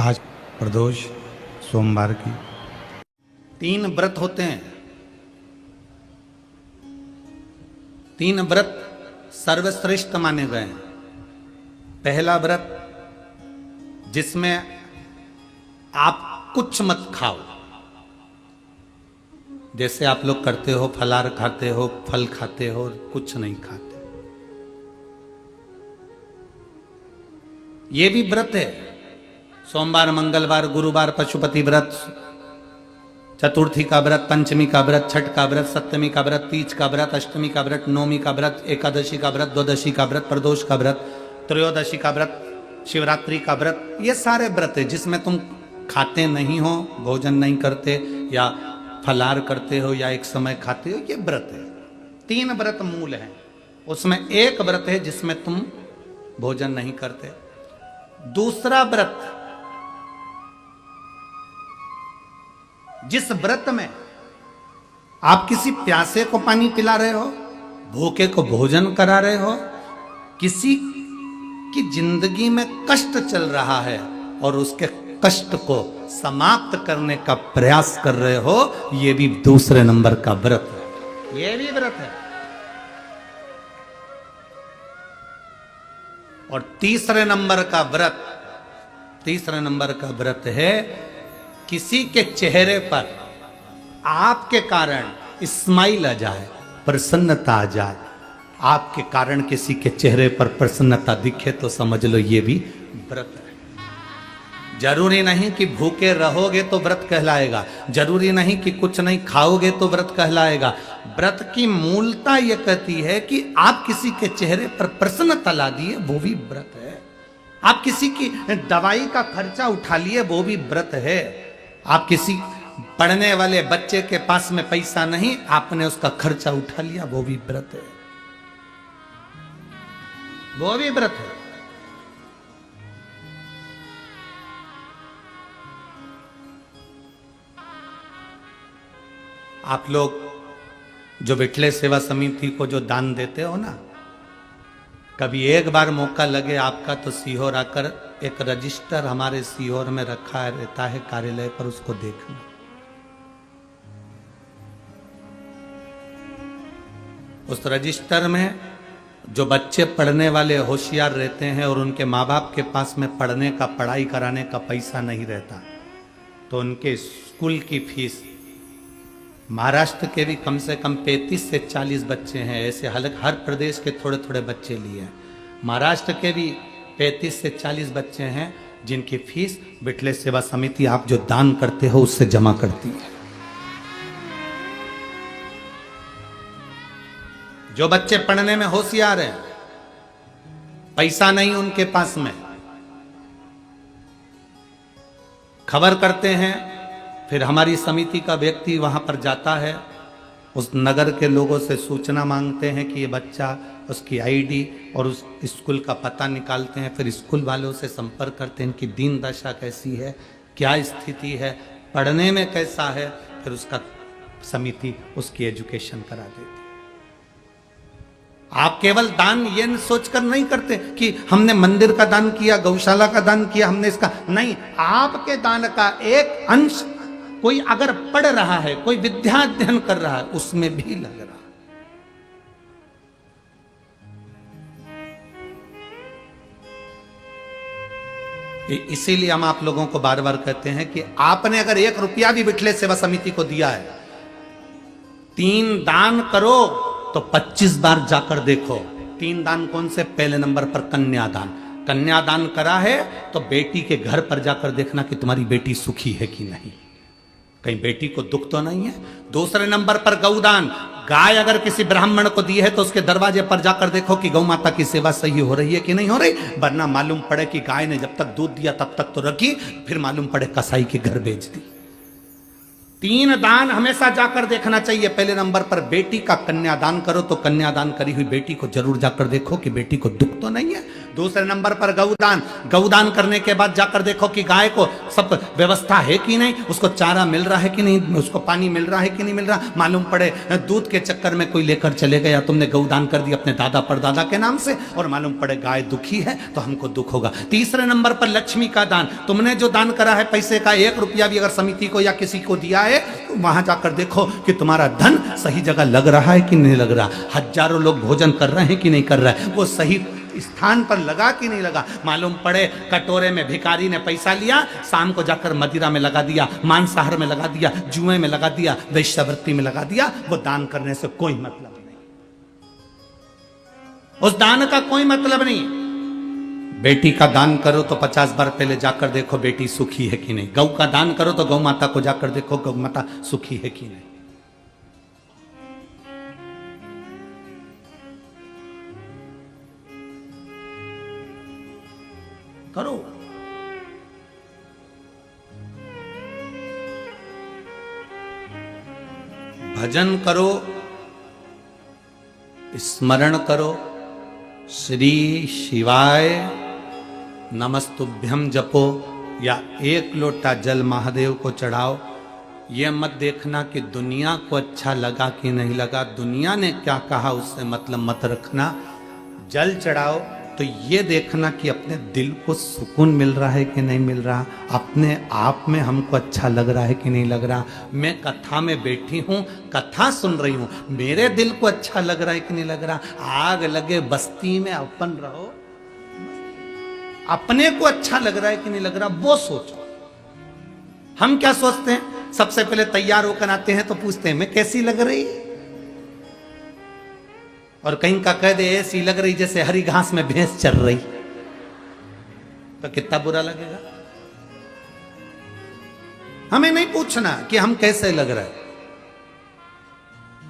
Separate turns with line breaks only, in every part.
आज प्रदोष सोमवार की
3 व्रत होते हैं। 3 व्रत सर्वश्रेष्ठ माने गए हैं। पहला व्रत जिसमें आप कुछ मत खाओ, जैसे आप लोग करते हो, फलाहार खाते हो, फल खाते हो, कुछ नहीं खाते। ये भी व्रत है। सोमवार, मंगलवार, गुरुवार पशुपति व्रत, चतुर्थी का व्रत, पंचमी का व्रत, छठ का व्रत, सप्तमी का व्रत, तीज का व्रत, अष्टमी का व्रत, नवमी का व्रत, एकादशी का व्रत, द्वादशी का व्रत, प्रदोष का व्रत, त्रयोदशी का व्रत, शिवरात्रि का व्रत। ये सारे व्रत है जिसमें तुम खाते नहीं हो, भोजन नहीं करते, या फलाहार करते हो, या एक समय खाते हो। ये व्रत है। 3 व्रत मूल हैं। उसमें एक व्रत है जिसमें तुम भोजन नहीं करते। दूसरा व्रत, जिस व्रत में आप किसी प्यासे को पानी पिला रहे हो, भूखे को भोजन करा रहे हो, किसी की जिंदगी में कष्ट चल रहा है और उसके कष्ट को समाप्त करने का प्रयास कर रहे हो, यह भी दूसरे नंबर का व्रत है। यह भी व्रत है। और तीसरे नंबर का व्रत है किसी के चेहरे पर आपके कारण स्माइल आ जाए, प्रसन्नता आ जाए। आपके कारण किसी के चेहरे पर प्रसन्नता दिखे तो समझ लो ये भी व्रत है। जरूरी नहीं कि भूखे रहोगे तो व्रत कहलाएगा, जरूरी नहीं कि कुछ नहीं खाओगे तो व्रत कहलाएगा। व्रत की मूलता यह कहती है कि आप किसी के चेहरे पर प्रसन्नता ला दिए, वो भी व्रत है। आप किसी की दवाई का खर्चा उठा लिए, वो भी व्रत है। आप किसी पढ़ने वाले बच्चे के पास में पैसा नहीं, आपने उसका खर्चा उठा लिया, वो भी व्रत है। वो भी व्रत है। आप लोग जो विठले सेवा समिति को जो दान देते हो ना, कभी एक बार मौका लगे आपका तो सीहोर आकर, एक रजिस्टर हमारे सीहोर में रखा रहता है कार्यालय पर, उसको देखना। उस रजिस्टर में जो बच्चे पढ़ने वाले होशियार रहते हैं और उनके माँ बाप के पास में पढ़ने का, पढ़ाई कराने का पैसा नहीं रहता, तो उनके स्कूल की फीस, महाराष्ट्र के भी कम से कम 35 से 40 बच्चे हैं, ऐसे हर प्रदेश के थोड़े थोड़े बच्चे लिए हैं। महाराष्ट्र के भी 35 से 40 बच्चे हैं जिनकी फीस विठले सेवा समिति आप जो दान करते हो उससे जमा करती है। जो बच्चे पढ़ने में होशियार हैं, पैसा नहीं उनके पास में, खबर करते हैं, फिर हमारी समिति का व्यक्ति वहां पर जाता है, उस नगर के लोगों से सूचना मांगते हैं कि ये बच्चा, उसकी आईडी और उस स्कूल का पता निकालते हैं। फिर स्कूल वालों से संपर्क करते हैं कि दीन दशा कैसी है, क्या स्थिति है, पढ़ने में कैसा है, फिर उसका समिति उसकी एजुकेशन करा देती है। आप केवल दान ये सोचकर नहीं करते कि हमने मंदिर का दान किया, गौशाला का दान किया, हमने इसका नहीं। आपके दान का एक अंश कोई अगर पढ़ रहा है, कोई विद्या अध्ययन कर रहा है, उसमें भी लग रहा है। इसीलिए हम आप लोगों को बार बार कहते हैं कि आपने अगर 1 रुपया भी विठले सेवा समिति को दिया है, 3 दान करो तो 25 बार जाकर देखो। 3 दान कौन से? पहले नंबर पर कन्यादान। कन्यादान करा है तो बेटी के घर पर जाकर देखना कि तुम्हारी बेटी सुखी है कि नहीं, कहीं बेटी को दुख तो नहीं है। दूसरे नंबर पर गौदान। गाय अगर किसी ब्राह्मण को दी है तो उसके दरवाजे पर जाकर देखो कि गौ माता की सेवा सही हो रही है कि नहीं हो रही, वरना मालूम पड़े कि गाय ने जब तक दूध दिया तब तक तो रखी, फिर मालूम पड़े कसाई के घर बेच दी। 3 दान हमेशा जाकर देखना चाहिए। पहले नंबर पर बेटी का कन्यादान करो तो कन्यादान करी हुई बेटी को जरूर जाकर देखो कि बेटी को दुख तो नहीं है। दूसरे नंबर पर गौदान। गौदान करने के बाद जाकर देखो कि गाय को सब व्यवस्था है कि नहीं, उसको चारा मिल रहा है कि नहीं, उसको पानी मिल रहा है कि नहीं मिल रहा। मालूम पड़े दूध के चक्कर में कोई लेकर चले गया, तुमने गौदान कर दी अपने दादा परदादा के नाम से, और मालूम पड़े गाय दुखी है तो हमको दुख होगा। तीसरे नंबर पर लक्ष्मी का दान। तुमने जो दान करा है पैसे का 1 रुपया भी अगर समिति को या किसी को दिया है, तो वहां जाकर देखो कि तुम्हारा धन सही जगह लग रहा है कि नहीं लग रहा। हजारों लोग भोजन कर रहे हैं कि नहीं कर रहा है, वो सही स्थान पर लगा कि नहीं लगा। मालूम पड़े कटोरे में भिखारी ने पैसा लिया, शाम को जाकर मदिरा में लगा दिया, मांसाहार में लगा दिया, जुए में लगा दिया, वेश्यावृत्ति में लगा दिया। वो दान करने से कोई मतलब नहीं, उस दान का कोई मतलब नहीं। बेटी का दान करो तो 50 बार पहले जाकर देखो बेटी सुखी है कि नहीं। गौ का दान करो तो गौ माता को जाकर देखो गौ माता सुखी है कि नहीं। करो। भजन करो, स्मरण करो, श्री शिवाय नमस्तुभ्यम जपो, या 1 लोटा जल महादेव को चढ़ाओ। यह मत देखना कि दुनिया को अच्छा लगा कि नहीं लगा, दुनिया ने क्या कहा उससे मतलब मत रखना। जल चढ़ाओ तो ये देखना कि अपने दिल को सुकून मिल रहा है कि नहीं मिल रहा, अपने आप में हमको अच्छा लग रहा है कि नहीं लग रहा। मैं कथा में बैठी हूँ, कथा सुन रही हूँ, मेरे दिल को अच्छा लग रहा है कि नहीं लग रहा। आग लगे बस्ती में अपन रहो, अपने को अच्छा लग रहा है कि नहीं लग रहा वो सोचो। हम क्या सोचते हैं, सबसे पहले तैयार होकर आते हैं तो पूछते हैं मैं कैसी लग रही, और कहीं का कह दे ऐसी लग रही जैसे हरी घास में भैंस चल रही, तो कितना बुरा लगेगा। हमें नहीं पूछना कि हम कैसे लग रहे हैं,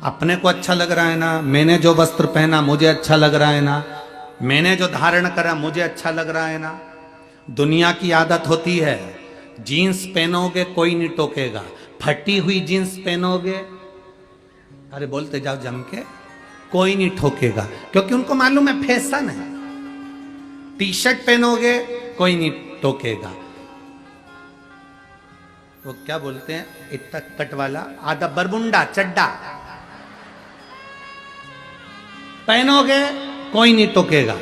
अपने को अच्छा लग रहा है ना, मैंने जो वस्त्र पहना मुझे अच्छा लग रहा है ना, मैंने जो धारण करा मुझे अच्छा लग रहा है ना। दुनिया की आदत होती है, जीन्स पहनोगे कोई नहीं टोकेगा, फटी हुई जीन्स पहनोगे, अरे बोलते जाओ जम के, कोई नहीं ठोकेगा, क्योंकि उनको मालूम है फैशन है। टी शर्ट पहनोगे कोई नहीं टोकेगा, वो क्या बोलते हैं इतना कट वाला आधा बरमुंडा चड्डा पहनोगे कोई नहीं टोकेगा।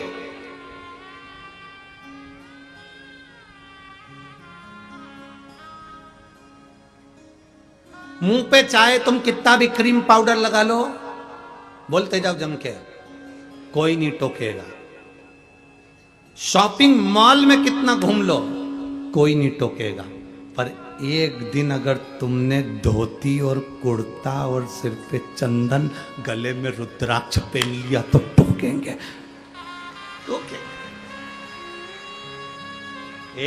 मुंह पे चाहे तुम कितना भी क्रीम पाउडर लगा लो, बोलते जाओ जम के, कोई नहीं टोकेगा। शॉपिंग मॉल में कितना घूम लो कोई नहीं टोकेगा, पर एक दिन अगर तुमने धोती और कुर्ता और सिर पे चंदन गले में रुद्राक्ष पहन लिया तो टोकेंगे, टोके।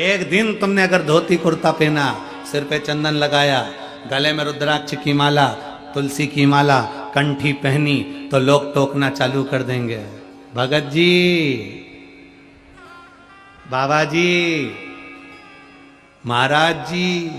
एक दिन तुमने अगर धोती कुर्ता पहना, सिर पे चंदन लगाया, गले में रुद्राक्ष की माला, तुलसी की माला, कंठी पहनी, तो लोग टोकना चालू कर देंगे, भगत जी, बाबा जी, महाराज जी।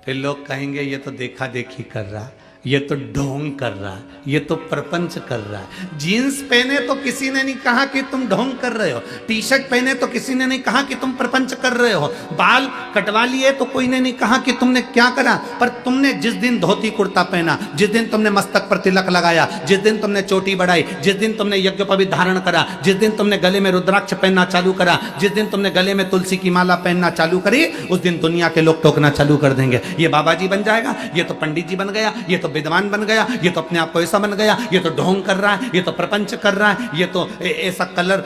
फिर लोग कहेंगे ये तो देखा देखी कर रहा, ये तो ढोंग कर रहा, ये तो प्रपंच कर रहा है। जीन्स पहने तो किसी ने नहीं कहा कि तुम ढोंग कर रहे हो, टी शर्ट पहने तो किसी ने नहीं कहा कि तुम प्रपंच कर रहे हो, बाल कटवा लिए तो कोई ने नहीं कहा कि तुमने क्या करा, पर तुमने जिस दिन धोती कुर्ता पहना, जिस दिन तुमने मस्तक पर तिलक लगाया, जिस दिन तुमने चोटी बढ़ाई, जिस दिन तुमने यज्ञोपवीत धारण करा, जिस दिन तुमने गले में रुद्राक्ष पहनना चालू करा, जिस दिन तुमने गले में तुलसी की माला पहनना चालू करी, उस दिन दुनिया के लोग टोकना चालू कर देंगे, ये बाबा जी बन जाएगा, ये तो पंडित जी बन गया, ये तो विद्वान बन गया, ये तो अपने आप को ऐसा बन गया, ये तो ढोंग कर रहा है, ये तो प्रपंच कर रहा है, ये तो ऐसा कलर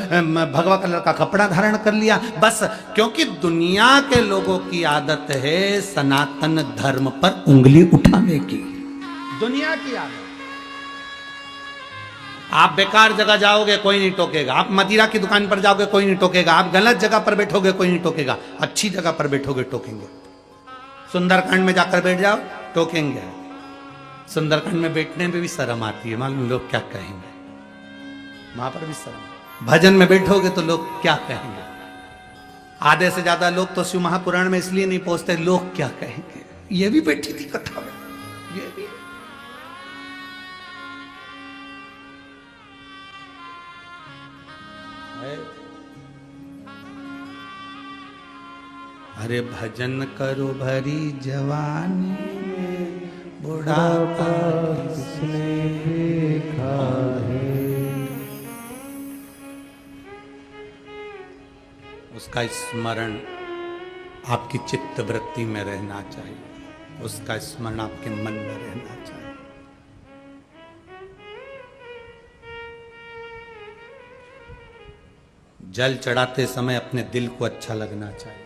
भगवा कलर का कपड़ा धारण कर लिया। बस क्योंकि दुनिया के लोगों की आदत है सनातन धर्म पर उंगली उठाने की, दुनिया की आदत। आप बेकार जगह जाओगे कोई नहीं टोकेगा, आप मदिरा की दुकान पर जाओगे कोई नहीं टोकेगा, आप गलत जगह पर बैठोगे कोई नहीं टोकेगा, अच्छी जगह पर बैठोगे टोकेंगे। सुंदरकांड में जाकर बैठ जाओ टोकेंगे, सुंदरकांड में बैठने में भी शर्म आती है, मालूम लोग क्या कहेंगे, वहां पर भी शर्म। भजन में बैठोगे तो लोग क्या कहेंगे, आधे से ज्यादा लोग तो शिव महापुराण में इसलिए नहीं पहुंचते, लोग क्या कहेंगे। ये भी बैठी थी कथा में, ये भी है। अरे भजन करो भरी जवानी में, बुढ़ापा किसने देखा है। उसका स्मरण आपकी चित्त वृत्ति में रहना चाहिए, उसका स्मरण आपके मन में रहना चाहिए। जल चढ़ाते समय अपने दिल को अच्छा लगना चाहिए,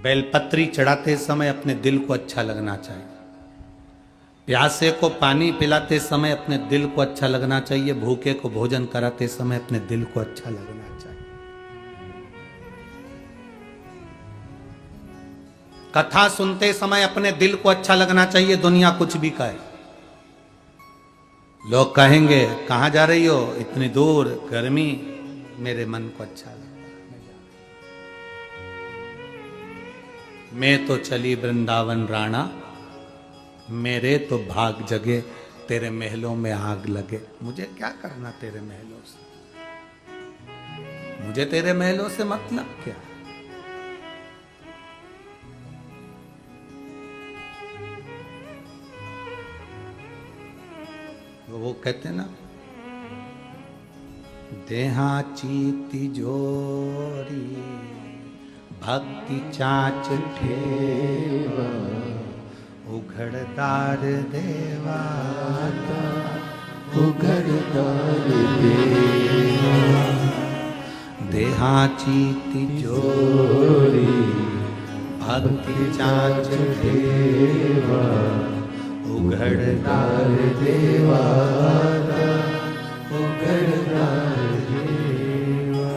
बेलपत्री चढ़ाते समय अपने दिल को अच्छा लगना चाहिए, प्यासे को पानी पिलाते समय अपने दिल को अच्छा लगना चाहिए, भूखे को भोजन कराते समय अपने दिल को अच्छा लगना चाहिए। कथा सुनते समय अपने दिल को अच्छा लगना चाहिए, दुनिया कुछ भी कहे। लोग कहेंगे कहां जा रही हो, इतनी दूर, गर्मी, मेरे मन को अच्छा लगता है। मैं तो चली वृंदावन राणा, मेरे तो भाग जगे, तेरे महलों में आग लगे। मुझे क्या करना तेरे महलों से, मुझे तेरे महलों से मतलब क्या। वो कहते ना, देहाची तिजोरी भक्ति चाच ठेवा, उघड़दार देवा, उघड़दार देवा। देहाची तिजोरी भक्ति चाच ठेवा, उघड़दार देवा, उघड़दार देवा।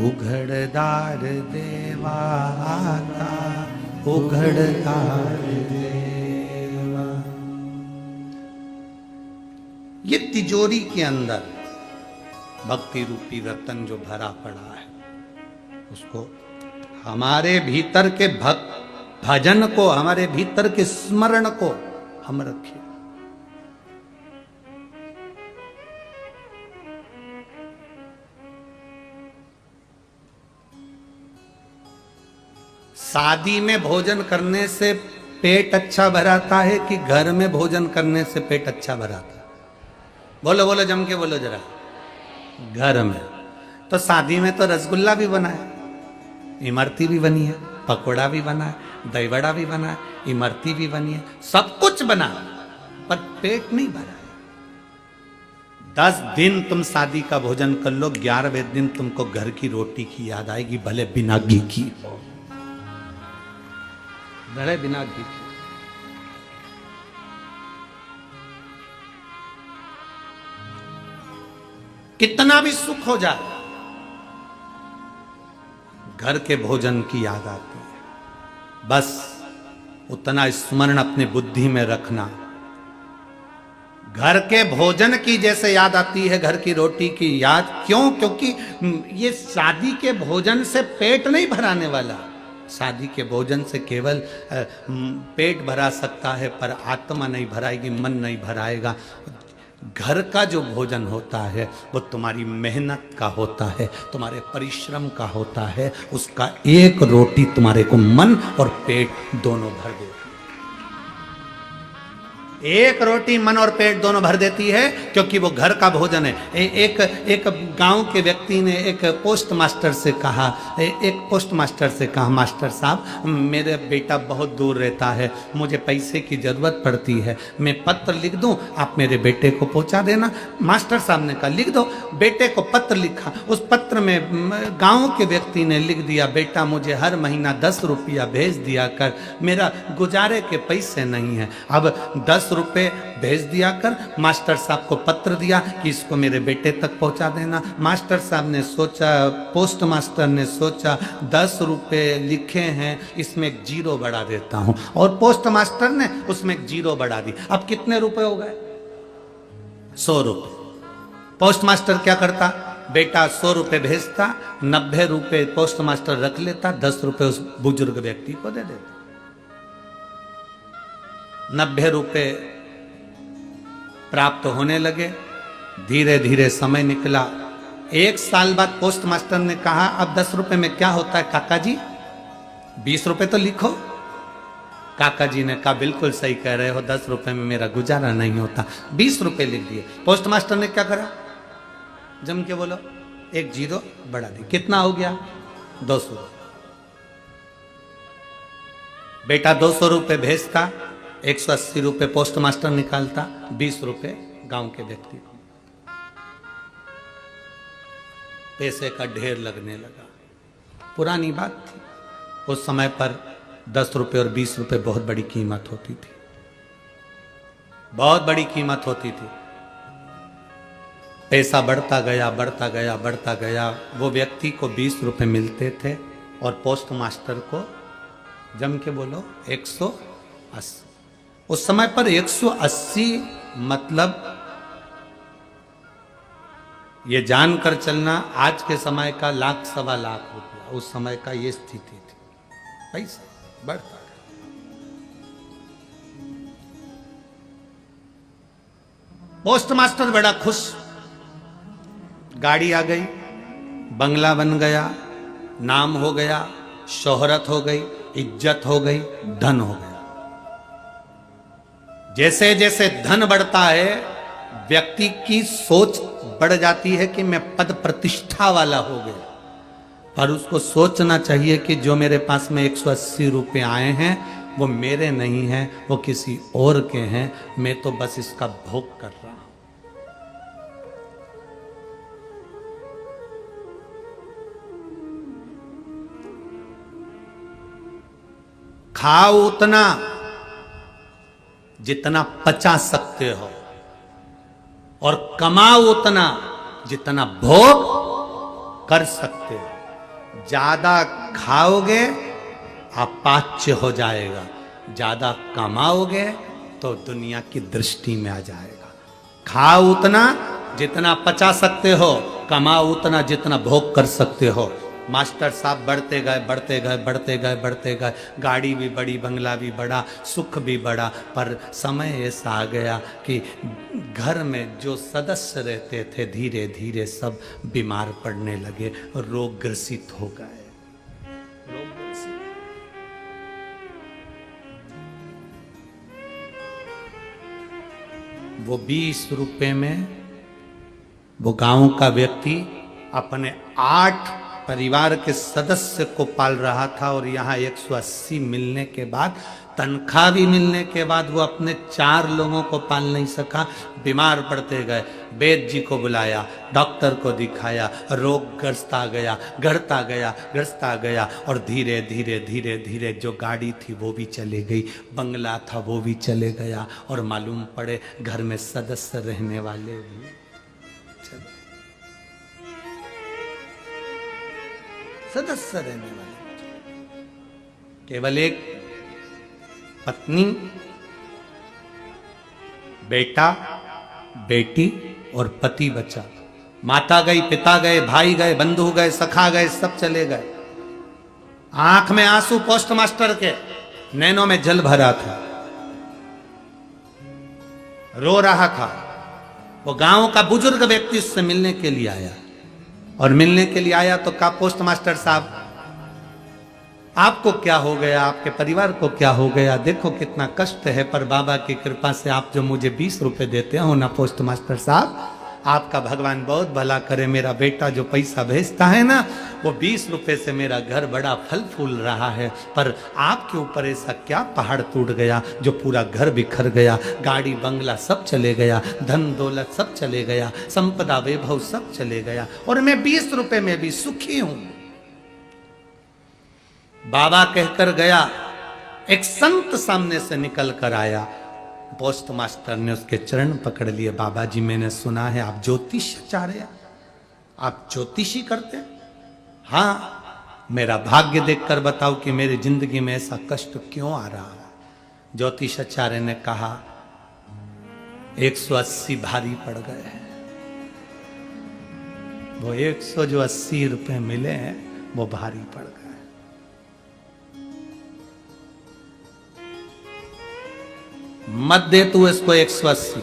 उघड़दार देवा आता, उघड़दार देवा। ये तिजोरी के अंदर भक्ति रूपी रतन जो भरा पड़ा है, उसको हमारे भीतर के भजन को, हमारे भीतर के स्मरण को हम रखें। शादी में भोजन करने से पेट अच्छा भराता है कि घर में भोजन करने से पेट अच्छा भराता है? बोलो बोलो, जम के बोलो जरा। घर में। तो शादी में तो रसगुल्ला भी बना है, इमरती भी बनी है, पकोड़ा भी बना है, दही बड़ा भी बना है, इमरती भी बनी है, सब कुछ बना, पर पेट नहीं भरा है। 10 दिन तुम शादी का भोजन कर लो, 11वें दिन तुमको घर की रोटी की याद आएगी, भले बिना घी की हो, भले बिना घी की। कितना भी सुख हो जाए, घर के भोजन की याद आती है। बस उतना स्मरण अपने बुद्धि में रखना। घर के भोजन की जैसे याद आती है घर की रोटी की याद, क्यों? क्योंकि ये शादी के भोजन से पेट नहीं भराने वाला। शादी के भोजन से केवल पेट भरा सकता है, पर आत्मा नहीं भराएगी, मन नहीं भराएगा। घर का जो भोजन होता है वो तुम्हारी मेहनत का होता है, तुम्हारे परिश्रम का होता है। उसका एक रोटी तुम्हारे को मन और पेट दोनों भर देती है। एक रोटी मन और पेट दोनों भर देती है, क्योंकि वो घर का भोजन है। एक गांव के व्यक्ति ने एक पोस्ट मास्टर से कहा, मास्टर साहब, मेरे बेटा बहुत दूर रहता है, मुझे पैसे की ज़रूरत पड़ती है, मैं पत्र लिख दूं, आप मेरे बेटे को पहुंचा देना। मास्टर साहब ने कहा लिख दो। बेटे को पत्र लिखा, उस पत्र में गांव के व्यक्ति ने लिख दिया, बेटा मुझे हर महीना 10 रुपया भेज दिया कर, मेरा गुजारे के पैसे नहीं है। अब 10 रुपए भेज दिया कर। मास्टर साहब को पत्र दिया कि इसको मेरे बेटे तक पहुंचा देना। मास्टर साहब ने सोचा, पोस्ट मास्टर ने सोचा 10 रुपए लिखे हैं, इसमें एक 0 बढ़ा देता हूं, और पोस्ट मास्टर ने उसमें एक 0 बढ़ा दी। अब कितने रुपए हो गए? 100 रुपए। पोस्ट मास्टर क्या करता? बेटा 100 रुपए भेजता, 90 रुपए पोस्ट मास्टर रख लेता, 10 रुपए उस बुजुर्ग व्यक्ति को दे देता। 90 रुपए प्राप्त होने लगे। धीरे धीरे समय निकला, 1 साल बाद पोस्ट मास्टर ने कहा अब 10 रुपए में क्या होता है काका जी, 20 रुपए तो लिखो। काका जी ने कहा बिल्कुल सही कह रहे हो, 10 रुपए में मेरा गुजारा नहीं होता, 20 रुपए लिख दिए। पोस्ट मास्टर ने क्या करा, जम के बोलो, 1 जीरो बढ़ा दी, कितना हो गया, 200। बेटा 200 रुपए भेजता, 180 रुपए पोस्ट मास्टर निकालता, 20 रुपए गांव के व्यक्ति को। पैसे का ढेर लगने लगा। पुरानी बात थी, उस समय पर 10 रुपए और 20 रुपए बहुत बड़ी कीमत होती थी, बहुत बड़ी कीमत होती थी। पैसा बढ़ता गया बढ़ता गया बढ़ता गया। वो व्यक्ति को 20 रुपए मिलते थे और पोस्ट मास्टर को, जम के बोलो, 180। उस समय पर 180 मतलब ये जानकर चलना आज के समय का 1,00,000 सवा लाख रुपया, उस समय का ये स्थिति थी। पैसा बढ़ता गया। पोस्ट मास्टर बड़ा खुश, गाड़ी आ गई, बंगला बन गया, नाम हो गया, शोहरत हो गई, इज्जत हो गई, धन हो गया। जैसे जैसे धन बढ़ता है व्यक्ति की सोच बढ़ जाती है कि मैं पद प्रतिष्ठा वाला हो गया, पर उसको सोचना चाहिए कि जो मेरे पास में 180 रुपए आए हैं वो मेरे नहीं हैं, वो किसी और के हैं, मैं तो बस इसका भोग कर रहा हूं। खाओ उतना जितना पचा सकते हो और कमाओ उतना जितना भोग कर सकते हो। ज्यादा खाओगे अपाच्य हो जाएगा, ज्यादा कमाओगे तो दुनिया की दृष्टि में आ जाएगा। खाओ उतना जितना पचा सकते हो, कमाओ उतना जितना भोग कर सकते हो। मास्टर साहब बढ़ते गए बढ़ते गए बढ़ते गए बढ़ते गए, गाड़ी भी बड़ी, बंगला भी बड़ा, सुख भी बड़ा, पर समय ऐसा आ गया कि घर में जो सदस्य रहते थे धीरे धीरे सब बीमार पड़ने लगे, रोग ग्रसित हो गए। वो 20 रुपए में वो गांव का व्यक्ति अपने 8 परिवार के सदस्य को पाल रहा था, और यहाँ 180 मिलने के बाद, तनख्वाह भी मिलने के बाद वो अपने 4 लोगों को पाल नहीं सका, बीमार पड़ते गए। वैद्य जी को बुलाया, डॉक्टर को दिखाया, रोग ग्रस्ता गया गढ़ता गया ग्रस्ता गया, और धीरे धीरे धीरे धीरे जो गाड़ी थी वो भी चले गई, बंगला था वो भी चले गया, और मालूम पड़े घर में सदस्य रहने वाले भी चले, सदस्य रहने वाले। केवल एक पत्नी, बेटा, बेटी और पति बचा। माता गई, पिता गए, भाई गए, बंधु गए, सखा गए, सब चले गए। आंख में आंसू पोस्ट मास्टर के, नैनों में जल भरा था, रो रहा था। वो गांव का बुजुर्ग व्यक्ति उससे मिलने के लिए आया, और मिलने के लिए आया तो कहा, पोस्ट मास्टर साहब आपको क्या हो गया, आपके परिवार को क्या हो गया, देखो कितना कष्ट है, पर बाबा की कृपा से आप जो मुझे 20 रुपए देते हो ना पोस्ट मास्टर साहब, आपका भगवान बहुत भला करे। मेरा बेटा जो पैसा भेजता है ना, वो 20 रुपए से मेरा घर बड़ा फल फूल रहा है, पर आपके ऊपर ऐसा क्या पहाड़ टूट गया जो पूरा घर बिखर गया, गाड़ी बंगला सब चले गया, धन दौलत सब चले गया, संपदा वैभव सब चले गया, और मैं 20 रुपए में भी सुखी हूं। बाबा कहकर गया, एक संत सामने से निकल कर आया। पोस्ट मास्टर ने उसके चरण पकड़ लिए। बाबा जी, मैंने सुना है आप ज्योतिषाचार्य, आप ज्योतिषी करते हैं? हाँ, मेरा भाग्य देखकर बताओ कि मेरी जिंदगी में ऐसा कष्ट क्यों आ रहा है। ज्योतिषाचार्य ने कहा, 180 भारी पड़ गए हैं। वो 180 रुपए मिले हैं, वो भारी पड़ गए। मत दे तू इसको 180,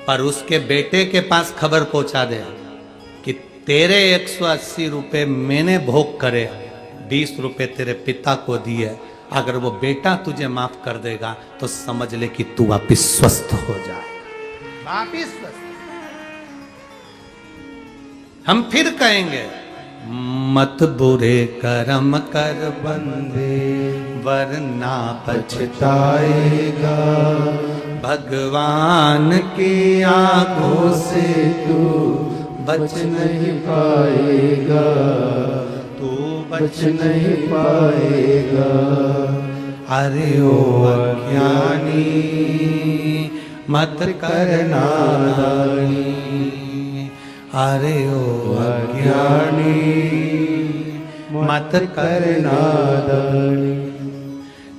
पर उसके बेटे के पास खबर पहुंचा दे तेरे 180 रुपए मैंने भोग करे, 20 रुपए तेरे पिता को दिए, अगर वो बेटा तुझे माफ कर देगा तो समझ ले कि तू वापिस स्वस्थ हो जाएगा, वापिस स्वस्थ। हम फिर कहेंगे, मत बुरे कर्म कर बंदे वरना पछताएगा, भगवान की आंखों से तू बच नहीं पाएगा, तू बच नहीं पाएगा। अरे ओ अज्ञानी मत कर नादानी, अरे ओ अज्ञानी मत कर नादानी,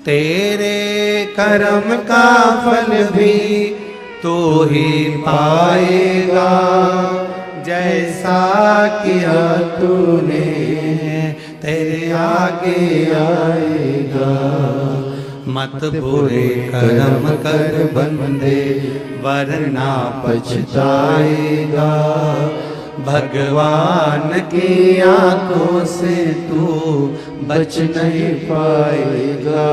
तेरे कर्म का फल भी तू ही पाएगा, जैसा किया तूने तेरे आगे आएगा। मत बुरे कर्म कर बंदे वरना पछताएगा, भगवान की आंखों से तू बच नहीं पाएगा,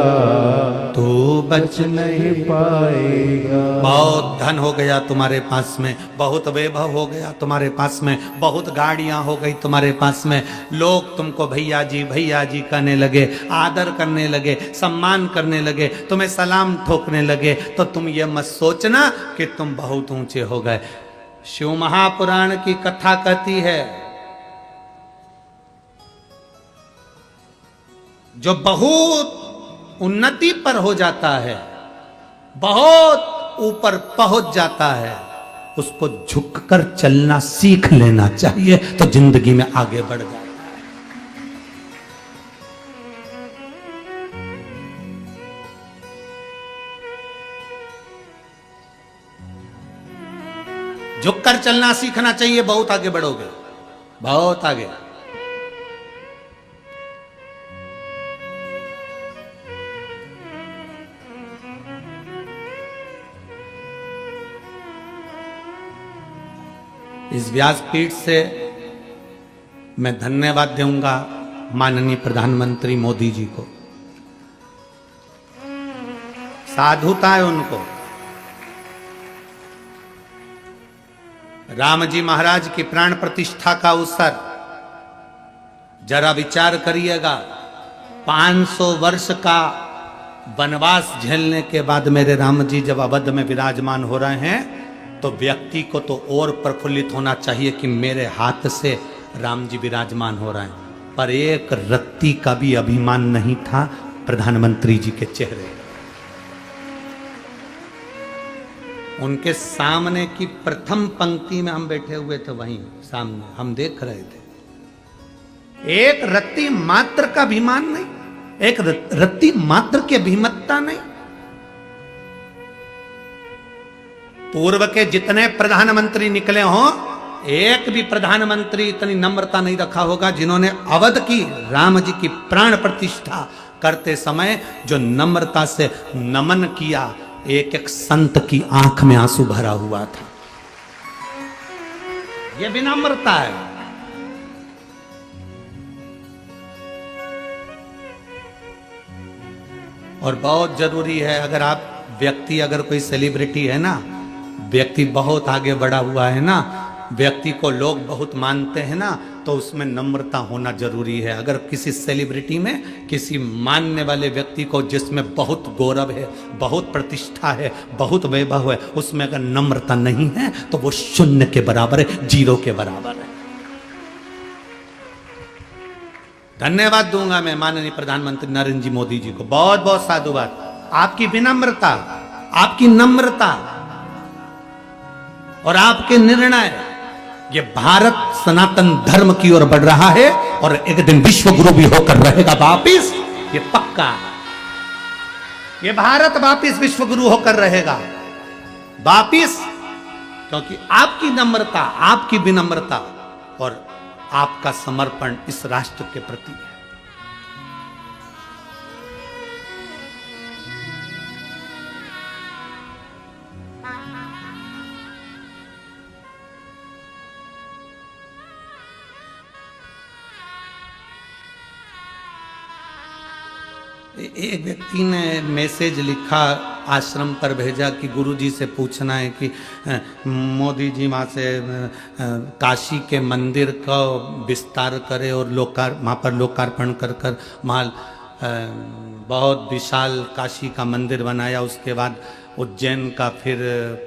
तू बच नहीं पाएगा। बहुत धन हो गया तुम्हारे पास में, बहुत वैभव हो गया तुम्हारे पास में, बहुत गाड़ियां हो गई तुम्हारे पास में, लोग तुमको भैया जी कहने लगे, आदर करने लगे, सम्मान करने लगे, तुम्हें सलाम ठोकने लगे, तो तुम ये मत सोचना कि तुम बहुत ऊंचे हो गए। शिव महापुराण की कथा कहती है, जो बहुत उन्नति पर हो जाता है, बहुत ऊपर पहुंच जाता है, उसको झुककर चलना सीख लेना चाहिए, तो जिंदगी में आगे बढ़ जाता है। झुककर चलना सीखना चाहिए, बहुत आगे बढ़ोगे, बहुत आगे। इस व्यासपीठ से मैं धन्यवाद दूंगा माननीय प्रधानमंत्री मोदी जी को, साधुता है उनको। राम जी महाराज की प्राण प्रतिष्ठा का अवसर, जरा विचार करिएगा, 500 वर्ष का वनवास झेलने के बाद मेरे राम जी जब अवध में विराजमान हो रहे हैं, तो व्यक्ति को तो और प्रफुल्लित होना चाहिए कि मेरे हाथ से राम जी विराजमान हो रहे हैं, पर एक रत्ती का भी अभिमान नहीं था प्रधानमंत्री जी के चेहरे। उनके सामने की प्रथम पंक्ति में हम बैठे हुए थे, वहीं सामने हम देख रहे थे। एक रत्ती मात्र का अभिमान नहीं, एक रत्ती मात्र की अभिमतता नहीं। पूर्व के जितने प्रधानमंत्री निकले हों, एक भी प्रधानमंत्री इतनी नम्रता नहीं रखा होगा जिन्होंने अवध की राम जी की प्राण प्रतिष्ठा करते समय जो नम्रता से नमन किया। एक एक संत की आंख में आंसू भरा हुआ था। यह विनम्रता है। और बहुत जरूरी है, अगर आप व्यक्ति, अगर कोई सेलिब्रिटी है ना, व्यक्ति बहुत आगे बढ़ा हुआ है ना, व्यक्ति को लोग बहुत मानते हैं ना, तो उसमें नम्रता होना जरूरी है। अगर किसी सेलिब्रिटी में, किसी मानने वाले व्यक्ति को जिसमें बहुत गौरव है, बहुत प्रतिष्ठा है, बहुत वैभव है, उसमें अगर नम्रता नहीं है तो वो शून्य के बराबर है, जीरो के बराबर है। धन्यवाद दूंगा मैं माननीय प्रधानमंत्री नरेंद्र जी मोदी जी को, बहुत बहुत साधुवाद। आपकी विनम्रता, आपकी नम्रता और आपके निर्णय, ये भारत सनातन धर्म की ओर बढ़ रहा है और एक दिन विश्व गुरु भी होकर रहेगा वापिस, ये पक्का। ये भारत वापिस विश्व गुरु होकर रहेगा वापिस, क्योंकि आपकी नम्रता, आपकी विनम्रता और आपका समर्पण इस राष्ट्र के प्रति है। एक व्यक्ति ने मैसेज लिखा, आश्रम पर भेजा कि गुरुजी से पूछना है कि मोदी जी वहाँ से काशी के मंदिर का विस्तार करे और वहाँ पर लोकार्पण कर कर वहाँ बहुत विशाल काशी का मंदिर बनाया। उसके बाद उज्जैन का, फिर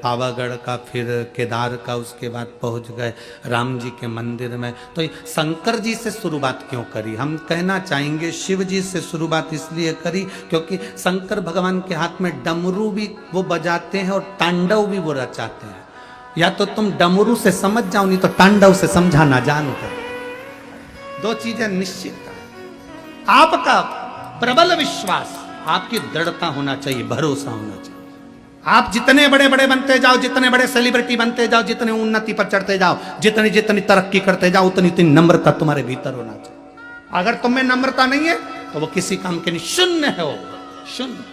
पावागढ़ का, फिर केदार का, उसके बाद पहुंच गए राम जी के मंदिर में। तो शंकर जी से शुरुआत क्यों करी? हम कहना चाहेंगे शिव जी से शुरुआत इसलिए करी क्योंकि शंकर भगवान के हाथ में डमरू भी वो बजाते हैं और तांडव भी वो रचाते हैं। या तो तुम डमरू से समझ जाओ, नहीं तो तांडव से समझा ना जानो। दो चीजें निश्चित है। आपका प्रबल विश्वास, आपकी दृढ़ता होना चाहिए, भरोसा होना चाहिए। आप जितने बड़े बड़े बनते जाओ, जितने बड़े सेलिब्रिटी बनते जाओ, जितने उन्नति पर चढ़ते जाओ, जितनी जितनी तरक्की करते जाओ, उतनी उतनी नम्रता तुम्हारे भीतर होना चाहिए। अगर तुम में नम्रता नहीं है तो वो किसी काम के नहीं, शून्य है वो, शून्य।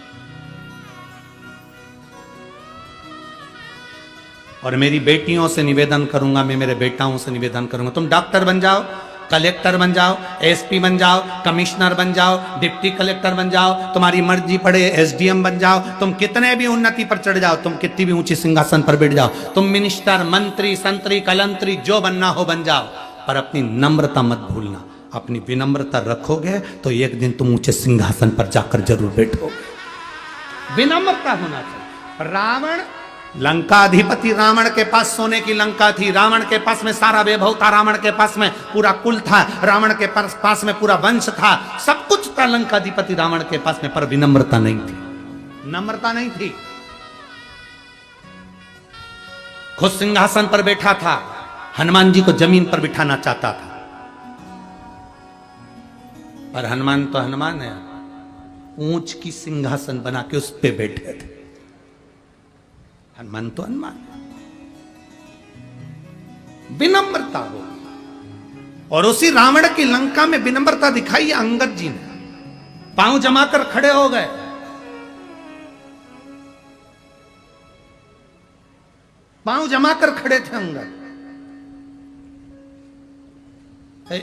और मेरी बेटियों से निवेदन करूंगा, मैं मेरे बेटाओं से निवेदन करूंगा, तुम डॉक्टर बन जाओ, कलेक्टर बन जाओ, एसपी बन जाओ, कमिश्नर बन जाओ, डिप्टी कलेक्टर बन जाओ, तुम्हारी मर्जी पड़े एसडीएम बन जाओ, तुम कितने भी उन्नति पर चढ़ जाओ, तुम कितनी भी ऊंची सिंहासन पर बैठ जाओ, तुम मिनिस्टर, मंत्री, संतरी, कलंतरी जो बनना हो बन जाओ, पर अपनी नम्रता मत भूलना। अपनी विनम्रता रखोगे तो एक दिन तुम ऊंचे सिंहासन पर जाकर जरूर बैठोगे। विनम्रता होना चाहिए। रावण, लंकाधिपति रावण के पास सोने की लंका थी, रावण के पास में सारा वैभव था, रावण के पास में पूरा कुल था, रावण के पास में पूरा वंश था, सब कुछ था लंकाधिपति रावण के पास में, पर विनम्रता नहीं थी, नम्रता नहीं थी। खुद सिंहासन पर बैठा था, हनुमान जी को जमीन पर बिठाना चाहता था, पर हनुमान तो हनुमान है, ऊंच की सिंहासन बना के उस पे बैठे थे। हनुमान तो हनुमान, विनम्रता हो। और उसी रावण की लंका में विनम्रता दिखाई अंगद जी ने, पांव जमाकर खड़े हो गए। पांव जमाकर खड़े थे अंगद।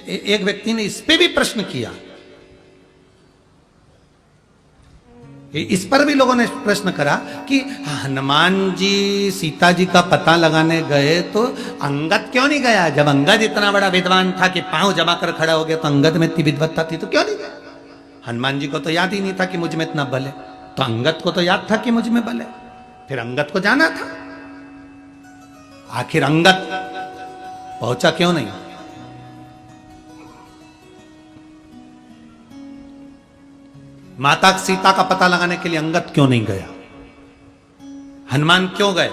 एक व्यक्ति ने इस पे भी प्रश्न किया, इस पर भी लोगों ने प्रश्न करा कि हनुमान जी सीता जी का पता लगाने गए तो अंगद क्यों नहीं गया? जब अंगद इतना बड़ा विद्वान था कि पांव जमा कर खड़ा हो गया, तो अंगद में इतनी विद्वत्ता थी तो क्यों नहीं गया? हनुमान जी को तो याद ही नहीं था कि मुझ में इतना बल है, तो अंगद को तो याद था कि मुझ में बल है, फिर अंगद को जाना था। आखिर अंगद पहुंचा क्यों नहीं? माता सीता का पता लगाने के लिए अंगद क्यों नहीं गया? हनुमान क्यों गए?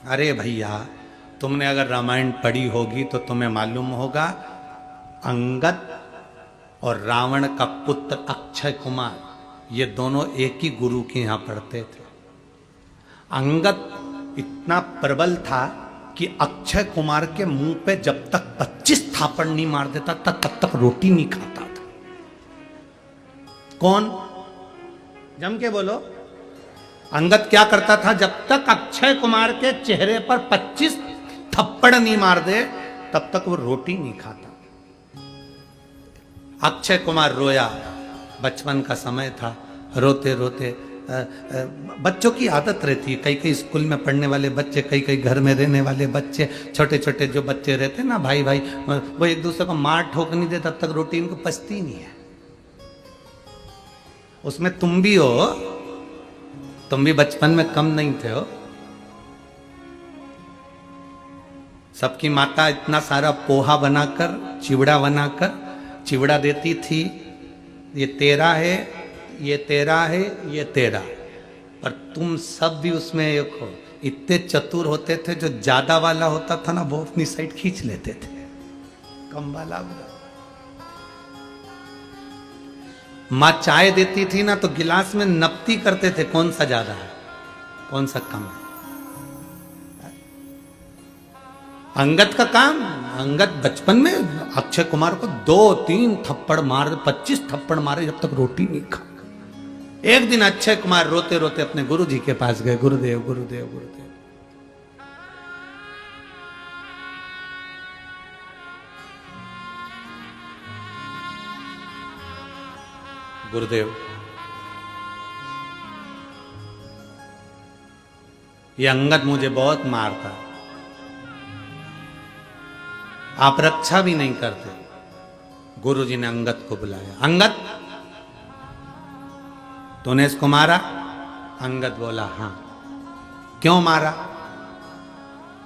अरे भैया, तुमने अगर रामायण पढ़ी होगी तो तुम्हें मालूम होगा, अंगद और रावण का पुत्र अक्षय कुमार, ये दोनों एक ही गुरु के यहां पढ़ते थे। अंगद इतना प्रबल था कि अक्षय कुमार के मुंह पे जब तक 25 थापड़ नहीं मार देता तब तक रोटी नहीं खाता था। कौन? जम के बोलो। अंगद क्या करता था? जब तक अक्षय कुमार के चेहरे पर 25 थप्पड़ नहीं मार दे तब तक वो रोटी नहीं खाता। अक्षय कुमार रोया, बचपन का समय था, रोते रोते, बच्चों की आदत रहती है, कई कई स्कूल में पढ़ने वाले बच्चे, कई कई घर में रहने वाले बच्चे, छोटे छोटे जो बच्चे रहते हैं ना, भाई भाई, वो एक दूसरे को मार ठोक नहीं दे तब तक रोटी इनको पचती नहीं है। उसमें तुम भी हो, तुम भी बचपन में कम नहीं थे हो। सबकी माता इतना सारा पोहा बनाकर, चिवड़ा बनाकर, चिवड़ा देती थी, ये तेरा है, ये तेरा है, ये तेरा। पर तुम सब भी उसमें एक हो। इतने चतुर होते थे, जो ज्यादा वाला होता था ना वो अपनी साइड खींच लेते थे, कम वाला बुरा। माँ चाय देती थी ना तो गिलास में नपती करते थे, कौन सा ज्यादा है, कौन सा कम है। अंगद का काम, अंगद बचपन में अक्षय कुमार को 2-3 थप्पड़ मार, 25 थप्पड़ मारे जब तक रोटी नहीं खा। एक दिन अक्षय कुमार रोते रोते अपने गुरु जी के पास गए, गुरुदेव गुरुदेव गुरुदेव, गुरुदेव ये अंगद मुझे बहुत मारता, आप रक्षा भी नहीं करते। गुरुजी ने अंगद को बुलाया, अंगद तूने इसको मारा? अंगद बोला हाँ। क्यों मारा?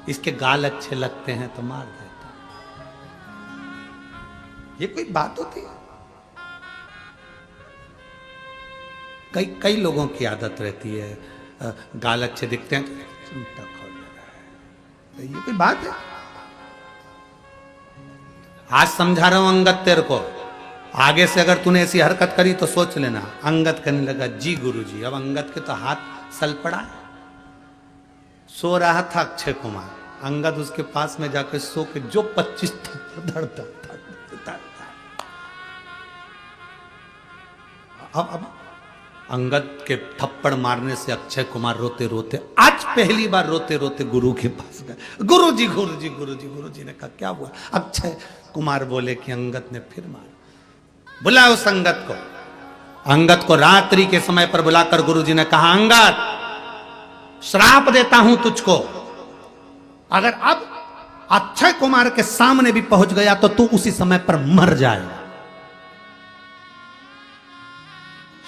इसके गाल अच्छे लगते हैं तो मार देता। ये कोई बात होती है? कई लोगों की आदत रहती है, गाल अच्छे दिखते हैं तो खोल रहा है। ये कोई बात है? आज समझा रहा हूं अंगद तेरे को, आगे से अगर तूने ऐसी हरकत करी तो सोच लेना। अंगद करने लगा जी गुरुजी। अब अंगद के तो हाथ सल पड़ा। सो रहा था अक्षय कुमार, अंगद उसके पास में जाकर सो के जो 25 धड़ता था। अब अंगद के थप्पड़ मारने से अक्षय कुमार रोते रोते, आज पहली बार रोते रोते गुरु के पास गए। गुरुजी गुरुजी गुरुजी। गुरुजी ने कहा क्या हुआ? अक्षय कुमार बोले कि अंगद ने फिर मारा। बुला उस अंगद को। अंगद को रात्रि के समय पर बुलाकर गुरुजी ने कहा, अंगद श्राप देता हूं तुझको, अगर अब अक्षय कुमार के सामने भी पहुंच गया तो तू उसी समय पर मर जाएगा।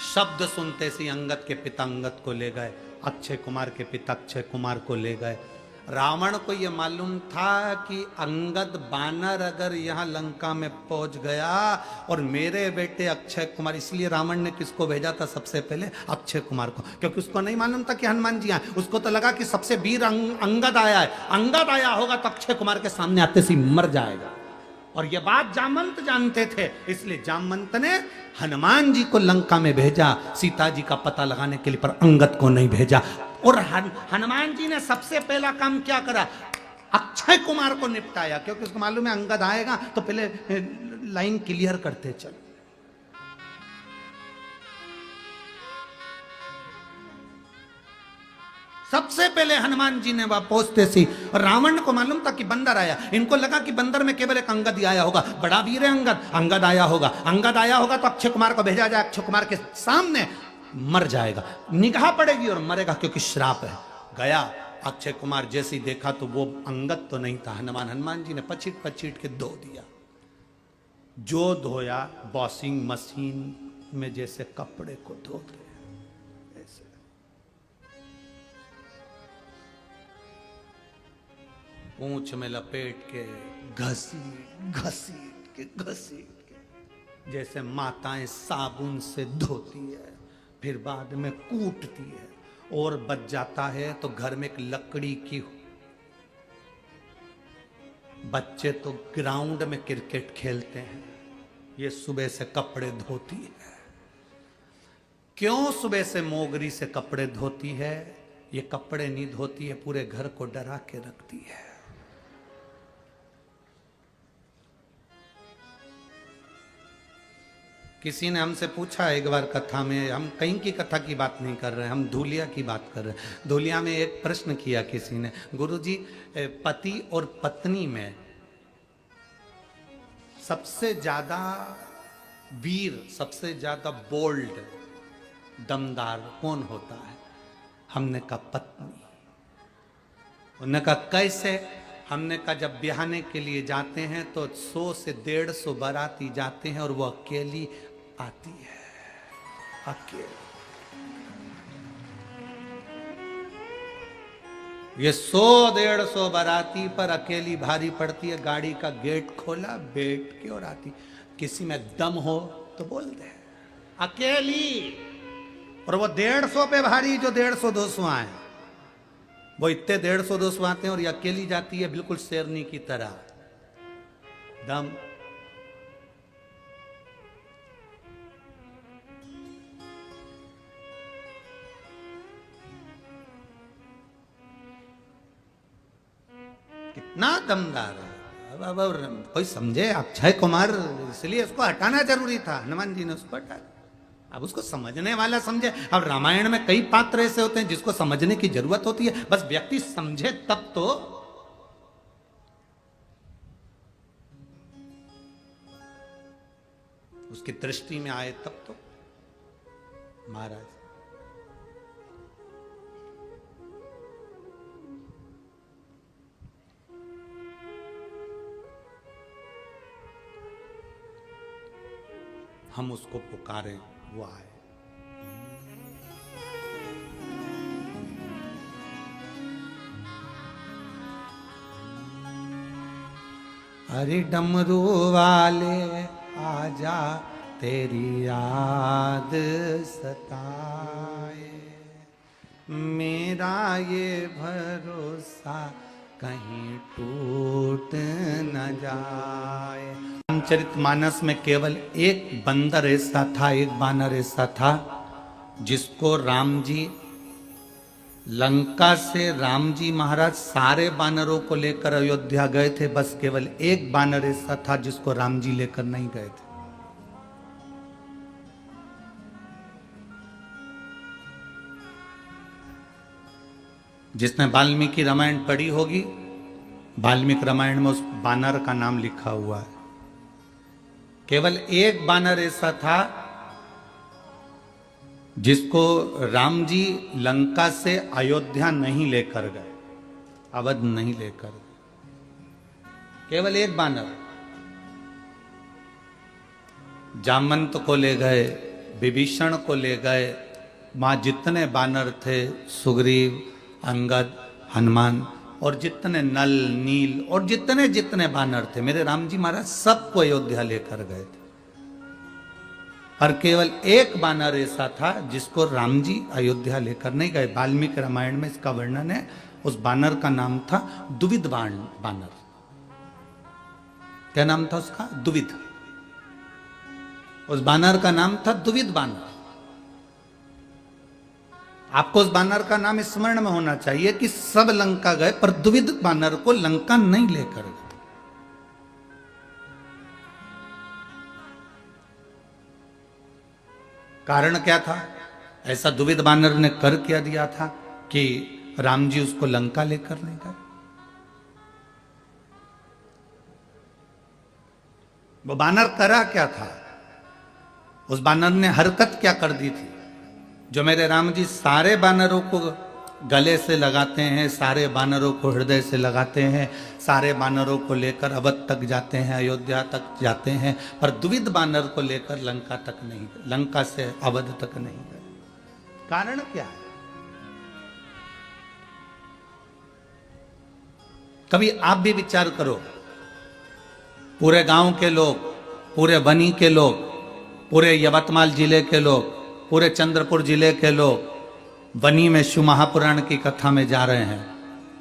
शब्द सुनते से अंगद के पिता अंगद को ले गए, अक्षय कुमार के पिता अक्षय कुमार को ले गए। रावण को यह मालूम था कि अंगद बानर अगर यहां लंका में पहुंच गया और मेरे बेटे अक्षय कुमार, इसलिए रावण ने किसको भेजा था सबसे पहले? अक्षय कुमार को, क्योंकि उसको नहीं मालूम था कि हनुमान जी आए। उसको तो लगा कि सबसे वीर अंगद आया है, अंगद आया होगा तो अक्षय कुमार के सामने आते से मर जाएगा। और यह बात जामवंत जानते थे, इसलिए जामवंत ने हनुमान जी को लंका में भेजा सीता जी का पता लगाने के लिए, पर अंगद को नहीं भेजा। और हनुमान जी ने सबसे पहला काम क्या करा? अक्षय कुमार को निपटाया, क्योंकि उसको मालूम है अंगद आएगा तो पहले लाइन क्लियर करते चल। सबसे पहले हनुमान जी ने वहां पहुंचते सी, और रावण को मालूम था कि बंदर आया। इनको लगा कि बंदर में केवल एक अंगद ही आया होगा, बड़ा वीर है अंगद, अंगद आया होगा। अंगद आया होगा तो अक्षय कुमार को भेजा जाए, अक्षय कुमार के सामने मर जाएगा, निगाह पड़ेगी और मरेगा, क्योंकि श्राप है। गया अक्षय कुमार, जैसे ही देखा तो वो अंगद तो नहीं था, हनुमान जी ने पचीट पचीट के धो दिया। जो धोया वॉशिंग मशीन में जैसे कपड़े को धोते ऐसे। पूंछ में लपेट के घसीट घसीट के जैसे माताएं साबुन से धोती है, फिर बाद में कूटती है, और बच जाता है तो घर में एक लकड़ी की। बच्चे तो ग्राउंड में क्रिकेट खेलते हैं, ये सुबह से कपड़े धोती है। क्यों सुबह से मोगरी से कपड़े धोती है? ये कपड़े नहीं धोती है, पूरे घर को डरा के रखती है। किसी ने हमसे पूछा एक बार कथा में, हम कहीं की कथा की बात नहीं कर रहे हैं, हम धूलिया की बात कर रहे हैं। धूलिया में एक प्रश्न किया किसी ने, गुरुजी पति और पत्नी में सबसे ज्यादा वीर, सबसे ज्यादा बोल्ड, दमदार कौन होता है? हमने कहा पत्नी। उन्होंने कहा कैसे? हमने कहा जब ब्याहने के लिए जाते हैं तो 100 से 150 बाराती जाते हैं और वो अकेली आती है, अकेली। ये 100-150 बाराती पर अकेली भारी पड़ती है। गाड़ी का गेट खोला, बैठ के और आती। किसी में दम हो तो बोल दे, अकेली। और वो 150 पे भारी, जो 150-200 आए, वो इतने 150-200 आते हैं और ये अकेली जाती है बिल्कुल शेरनी की तरह। दम। कितना दमदार है। अब कोई समझे अक्षय कुमार, इसलिए उसको हटाना जरूरी था, हनुमान जी ने उसको हटाया। अब उसको समझने वाला समझे। अब रामायण में कई पात्र ऐसे होते हैं जिसको समझने की जरूरत होती है, बस व्यक्ति समझे तब तो। उसकी दृष्टि में आए तब तो। महाराज हम उसको पुकारें, वो आए। अरे डमरू वाले आजा तेरी याद सताए, मेरा ये भरोसा कहीं टूट न जाए। रामचरितमानस में केवल एक बंदर ऐसा था, एक बानर ऐसा था जिसको राम जी लंका से, राम जी महाराज सारे बानरों को लेकर अयोध्या गए थे, बस केवल एक बानर ऐसा था जिसको राम जी लेकर नहीं गए थे। जिसने वाल्मीकि रामायण पढ़ी होगी, वाल्मीकि रामायण में उस बानर का नाम लिखा हुआ है। केवल एक बानर ऐसा था जिसको राम जी लंका से अयोध्या नहीं लेकर गए, अवध नहीं लेकर गए। केवल एक बानर। जामवंत को ले गए, विभीषण को ले गए, वहां जितने बानर थे, सुग्रीव, अंगद, हनुमान और जितने नल, नील और जितने जितने बानर थे, मेरे राम जी महाराज सबको अयोध्या लेकर गए थे। पर केवल एक बानर ऐसा था जिसको राम जी अयोध्या लेकर नहीं गए। वाल्मीकि रामायण में इसका वर्णन है। उस बानर का नाम था दुविध बानर। क्या नाम था उसका? दुविध। उस बानर का नाम था दुविध बानर। आपको उस बानर का नाम स्मरण में होना चाहिए कि सब लंका गए पर दुविध बानर को लंका नहीं लेकर गए। कारण क्या था? ऐसा दुविध बानर ने कर क्या दिया था कि राम जी उसको लंका लेकर नहीं गए? वो बानर करा क्या था? उस बानर ने हरकत क्या कर दी थी जो मेरे राम जी सारे बानरों को गले से लगाते हैं, सारे बानरों को हृदय से लगाते हैं, सारे बानरों को लेकर अवध तक जाते हैं, अयोध्या तक जाते हैं, पर दुविध बानर को लेकर लंका तक नहीं, लंका से अवध तक नहीं गए। कारण क्या है? कभी आप भी विचार करो। पूरे गांव के लोग, पूरे बनी के लोग, पूरे यवतमाल जिले के लोग, पूरे चंद्रपुर जिले के लोग बनी में शिव महापुराण की कथा में जा रहे हैं,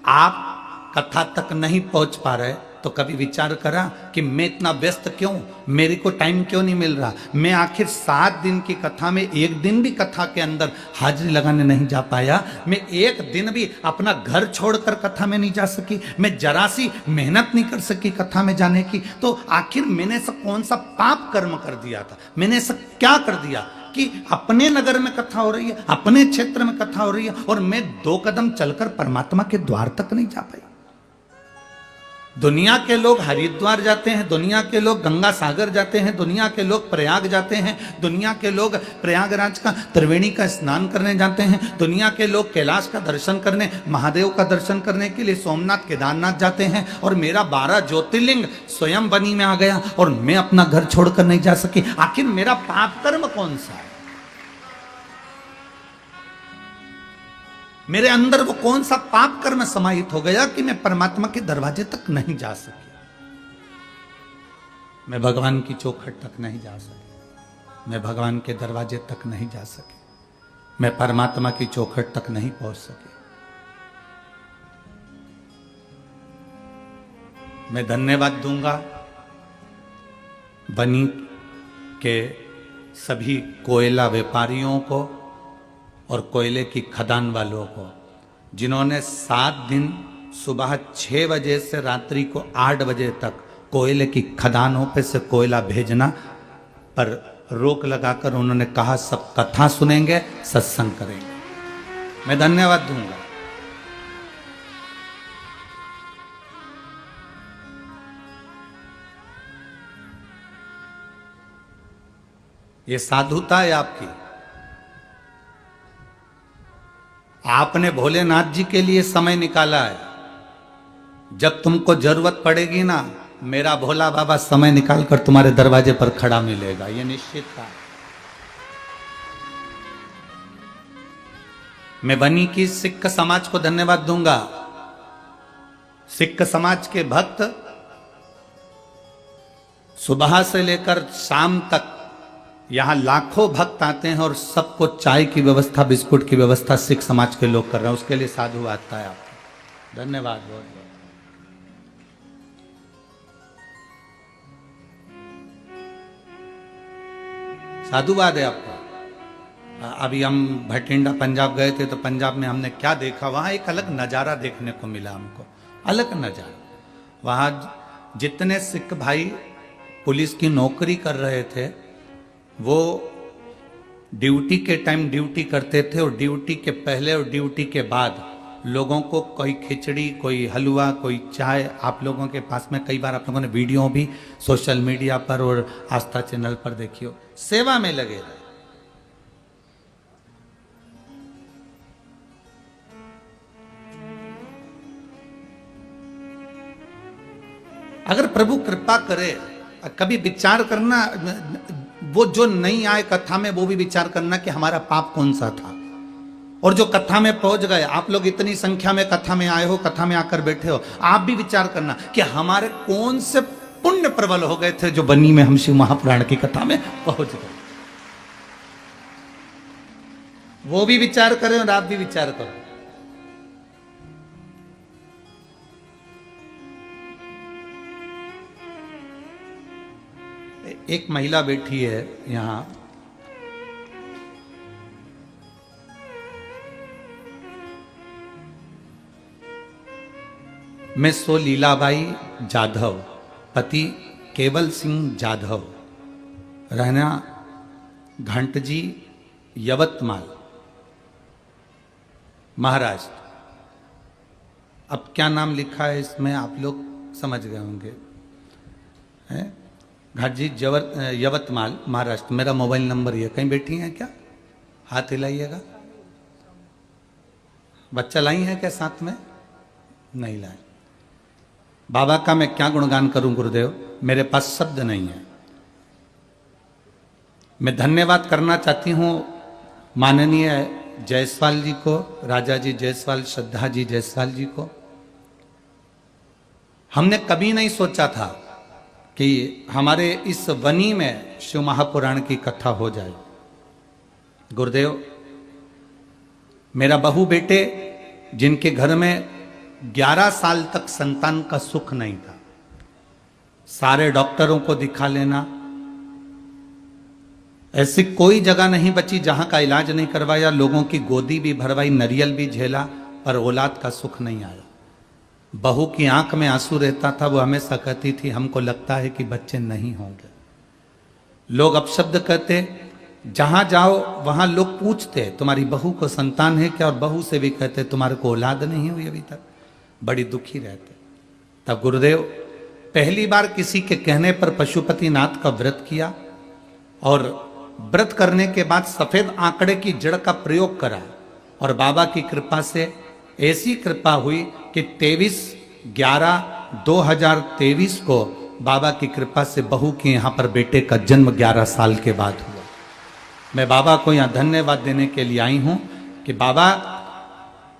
आप कथा तक नहीं पहुंच पा रहे, तो कभी विचार करा कि मैं इतना व्यस्त क्यों, मेरे को टाइम क्यों नहीं मिल रहा? मैं आखिर 7 दिन की कथा में एक दिन भी कथा के अंदर हाजिरी लगाने नहीं जा पाया। मैं एक दिन भी अपना घर छोड़कर कथा में नहीं जा सकी, मैं जरा सी मेहनत नहीं कर सकी कथा में जाने की। तो आखिर मैंने ऐसा कौन सा पाप कर्म कर दिया था? मैंने ऐसा क्या कर दिया कि अपने नगर में कथा हो रही है, अपने क्षेत्र में कथा हो रही है और मैं 2 कदम चलकर परमात्मा के द्वार तक नहीं जा पाई? दुनिया के लोग हरिद्वार जाते हैं, दुनिया के लोग गंगा सागर जाते हैं, दुनिया के लोग प्रयाग जाते हैं, दुनिया के लोग प्रयागराज का त्रिवेणी का स्नान करने जाते हैं, दुनिया के लोग कैलाश का दर्शन करने, महादेव का दर्शन करने के लिए सोमनाथ केदारनाथ जाते हैं, और मेरा 12 ज्योतिर्लिंग स्वयं बनी में आ गया और मैं अपना घर छोड़कर नहीं जा सकी। आखिर मेरा पाप कर्म कौन सा है? मेरे अंदर वो कौन सा पाप कर्म समाहित हो गया कि मैं परमात्मा के दरवाजे तक नहीं जा सकी, मैं भगवान की चौखट तक नहीं जा सकी, मैं भगवान के दरवाजे तक नहीं जा सकी, मैं परमात्मा की चौखट तक नहीं पहुंच सकी। मैं धन्यवाद दूंगा बनी के सभी कोयला व्यापारियों को और कोयले की खदान वालों को, जिन्होंने 7 दिन सुबह 6 बजे से रात्रि को 8 बजे तक कोयले की खदानों पे से कोयला भेजना पर रोक लगाकर उन्होंने कहा सब कथा सुनेंगे, सत्संग करेंगे। मैं धन्यवाद दूंगा। ये साधुता है आपकी। आपने भोलेनाथ जी के लिए समय निकाला है। जब तुमको जरूरत पड़ेगी ना, मेरा भोला बाबा समय निकाल कर तुम्हारे दरवाजे पर खड़ा मिलेगा, ये निश्चित था। मैं बनी की सिख समाज को धन्यवाद दूंगा। सिख समाज के भक्त सुबह से लेकर शाम तक यहां लाखों भक्त आते हैं और सबको चाय की व्यवस्था, बिस्कुट की व्यवस्था सिख समाज के लोग कर रहे हैं। उसके लिए साधुवाद है आपको, धन्यवाद बहुत बहुत। साधुवाद है आपका। अभी हम भटिंडा पंजाब गए थे तो पंजाब में हमने क्या देखा, वहां एक अलग नजारा देखने को मिला हमको, अलग नजारा। वहां जितने सिख भाई पुलिस की नौकरी कर रहे थे वो ड्यूटी के टाइम ड्यूटी करते थे और ड्यूटी के पहले और ड्यूटी के बाद लोगों को कोई खिचड़ी, कोई हलवा, कोई चाय, आप लोगों के पास में कई बार आप लोगों ने वीडियो भी सोशल मीडिया पर और आस्था चैनल पर देखी हो, सेवा में लगे रहे। अगर प्रभु कृपा करे, कभी विचार करना, वो जो नहीं आए कथा में वो भी विचार करना कि हमारा पाप कौन सा था, और जो कथा में पहुंच गए, आप लोग इतनी संख्या में कथा में आए हो, कथा में आकर बैठे हो, आप भी विचार करना कि हमारे कौन से पुण्य प्रबल हो गए थे जो बनी में हम शिव महापुराण की कथा में पहुंच गए। वो भी विचार करें और आप भी विचार करो। एक महिला बैठी है यहां, मैं सो लीलाबाई जाधव, पति केवल सिंह जाधव, रहना घंटजी, यवतमाल, महाराष्ट्र। अब क्या नाम लिखा है इसमें आप लोग समझ गए होंगे, घाटजी यवतमाल, महाराष्ट्र। मेरा मोबाइल नंबर ये, कहीं बैठी हैं क्या? हाथ हिलाइएगा। बच्चा लाई है क्या साथ में? नहीं लाए। बाबा का मैं क्या गुणगान करूं गुरुदेव, मेरे पास शब्द नहीं है। मैं धन्यवाद करना चाहती हूं माननीय जायसवाल जी को, राजा जी जायसवाल, श्रद्धा जी जायसवाल जी को। हमने कभी नहीं सोचा था कि हमारे इस वनी में शिव महापुराण की कथा हो जाए। गुरुदेव, मेरा बहू बेटे जिनके घर में 11 साल तक संतान का सुख नहीं था, सारे डॉक्टरों को दिखा लेना, ऐसी कोई जगह नहीं बची जहां का इलाज नहीं करवाया, लोगों की गोदी भी भरवाई, नरियल भी झेला, पर औलाद का सुख नहीं आया। बहू की आंख में आंसू रहता था, वो हमेशा कहती थी हमको लगता है कि बच्चे नहीं होंगे। लोग अपशब्द कहते, जहां जाओ वहां लोग पूछते तुम्हारी बहू को संतान है क्या, और बहू से भी कहते तुम्हारे को औलाद नहीं हुई अभी तक, बड़ी दुखी रहते। तब गुरुदेव पहली बार किसी के कहने पर पशुपतिनाथ का व्रत किया, और व्रत करने के बाद सफेद आंकड़े की जड़ का प्रयोग करा, और बाबा की कृपा से ऐसी कृपा हुई कि 23/11/2023 को बाबा की कृपा से बहू के यहाँ पर बेटे का जन्म 11 साल के बाद हुआ। मैं बाबा को यहाँ धन्यवाद देने के लिए आई हूँ कि बाबा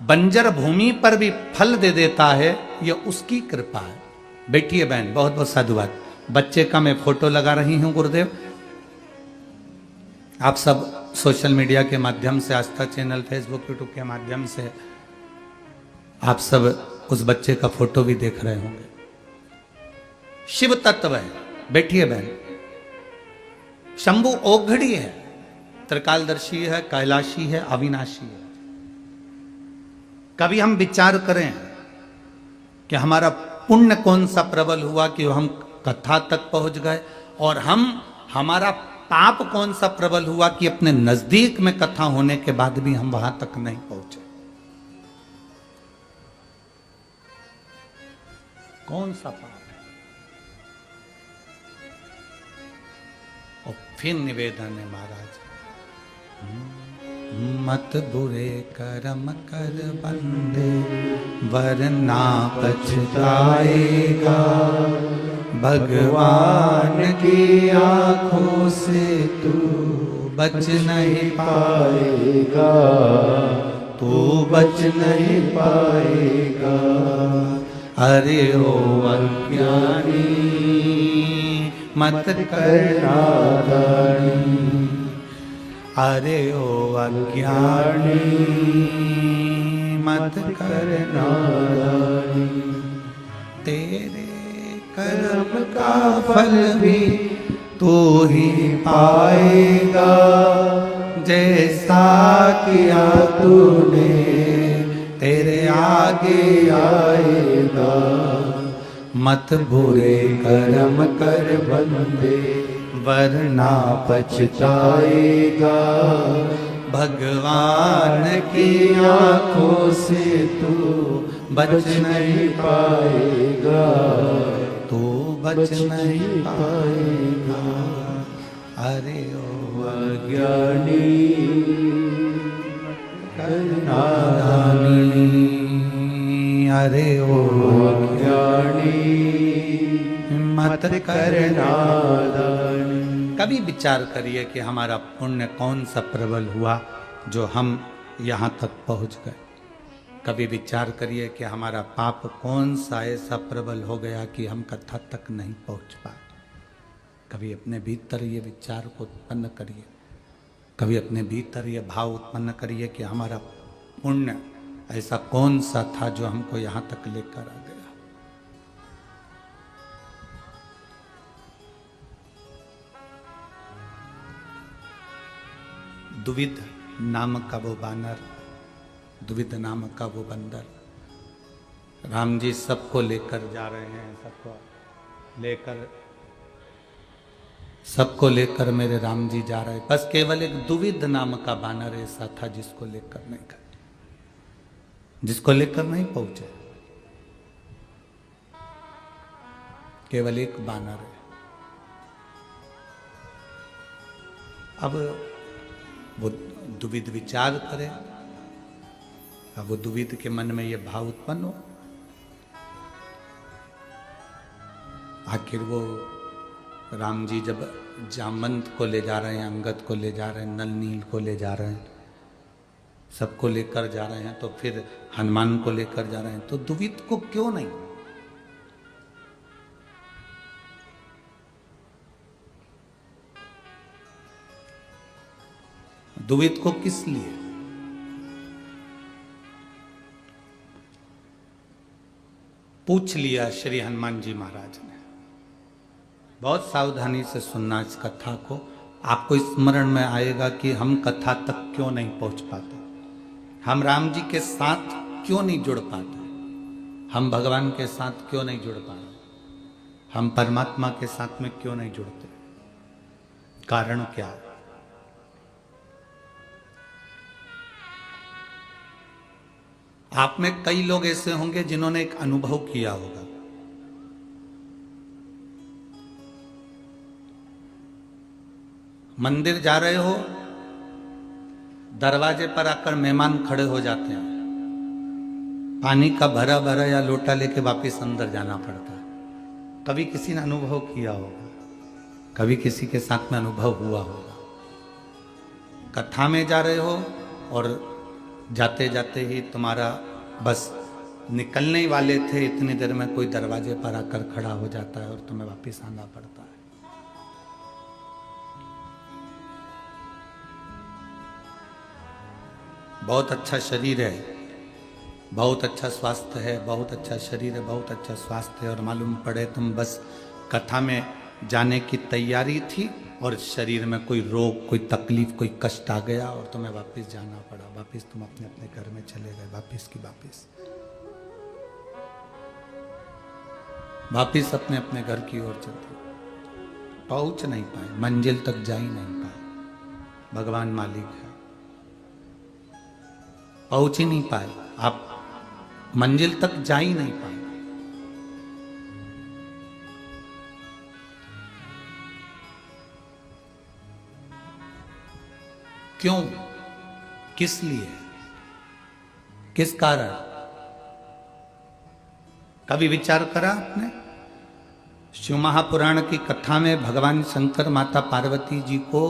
बंजर भूमि पर भी फल दे देता है, ये उसकी कृपा है। बैठिए बहन, बहुत बहुत साधुवाद। बच्चे का मैं फोटो लगा रही हूँ गुरुदेव। आप सब सोशल मीडिया के माध्यम से, आस्था चैनल, फेसबुक, यूट्यूब के माध्यम से आप सब उस बच्चे का फोटो भी देख रहे होंगे। शिव तत्व है। बैठिए बहन। शंभु ओघड़ी है, त्रिकालदर्शी है, कैलाशी है, अविनाशी है। कभी हम विचार करें कि हमारा पुण्य कौन सा प्रबल हुआ कि हम कथा तक पहुंच गए, और हमारा पाप कौन सा प्रबल हुआ कि अपने नजदीक में कथा होने के बाद भी हम वहां तक नहीं पहुंचे। कौन सा पाप है? और फिर निवेदन है महाराज, मत बुरे कर्म कर बंदे, वरना पछताएगा, भगवान की आंखों से तू बच नहीं
पाएगा, तू बच नहीं पाएगा।
अरे ओ अज्ञानी मत करना
नादानी,
अरे ओ अज्ञानी मत करना
नादानी।
तेरे कर्म का फल भी तू ही पाएगा, जैसा किया तूने तेरे आगे आएगा। मत बुरे कर्म कर बंदे वरना
पछताएगा,
भगवान की
आंखों से तू
बच नहीं
पाएगा,
तू बच नहीं
पाएगा।
अरे ओ
अज्ञानी
नादानी, अरे ओ
अज्ञानी
मत करना।
नादानी।
कभी विचार करिए कि हमारा पुण्य कौन सा प्रबल हुआ जो हम यहाँ तक पहुँच गए। कभी विचार करिए कि हमारा पाप कौन सा ऐसा प्रबल हो गया कि हम कथा तक नहीं पहुँच पाए। कभी अपने भीतर ये विचार को उत्पन्न करिए, कभी अपने भीतर ये भाव उत्पन्न करिए कि हमारा पुण्य ऐसा कौन सा था जो हमको यहाँ तक लेकर आ गया। दुविध नाम का वो बानर, दुविध नाम का वो बंदर, राम जी सबको लेकर जा रहे हैं, सबको लेकर मेरे राम जी जा रहे हैं। बस केवल एक दुविध नाम का बानर ऐसा था जिसको लेकर नहीं गए, जिसको लेकर नहीं पहुंचे। केवल एक बानर है। अब वो दुविध विचार करे, अब वो दुविध के मन में ये भाव उत्पन्न हो, आखिर वो राम जी जब जामवंत को ले जा रहे हैं, अंगद को ले जा रहे हैं, नल नील को ले जा रहे हैं, सबको लेकर जा रहे हैं, तो फिर हनुमान को लेकर जा रहे हैं, तो दुविध को क्यों नहीं? दुविध को किस लिए? पूछ लिया श्री हनुमान जी महाराज ने। बहुत सावधानी से सुनना इस कथा को, आपको स्मरण में आएगा कि हम कथा तक क्यों नहीं पहुंच पाते, हम राम जी के साथ क्यों नहीं जुड़ पाते, हम भगवान के साथ क्यों नहीं जुड़ पा रहे, हम परमात्मा के साथ में क्यों नहीं जुड़ते। कारण क्या है? आप में कई लोग ऐसे होंगे जिन्होंने एक अनुभव किया होगा। मंदिर जा रहे हो, दरवाजे पर आकर मेहमान खड़े हो जाते हैं, पानी का भरा भरा या लोटा लेके वापस अंदर जाना पड़ता है। कभी किसी ने अनुभव किया होगा, कभी किसी के साथ में अनुभव हुआ होगा। कथा में जा रहे हो और जाते जाते ही तुम्हारा बस निकलने ही वाले थे, इतनी देर में कोई दरवाजे पर आकर खड़ा हो जाता है और तुम्हें वापस आना पड़ता है। बहुत अच्छा शरीर है, बहुत अच्छा स्वास्थ्य है, बहुत अच्छा शरीर है, बहुत अच्छा स्वास्थ्य है, और मालूम पड़े तुम बस कथा में जाने की तैयारी थी और शरीर में कोई रोग, कोई तकलीफ, कोई कष्ट आ गया और तुम्हें वापस जाना पड़ा। वापस तुम अपने अपने घर में चले गए, वापस की वापस, वापस अपने अपने घर की ओर चलते, पहुंच नहीं पाए, मंजिल तक जा ही नहीं पाए। भगवान मालिक है, पहुंच ही नहीं पाए, आप मंजिल तक जा ही नहीं पाए। क्यों? किस लिए? किस कारण? कभी विचार करा आपने? शिव महापुराण की कथा में भगवान शंकर माता पार्वती जी को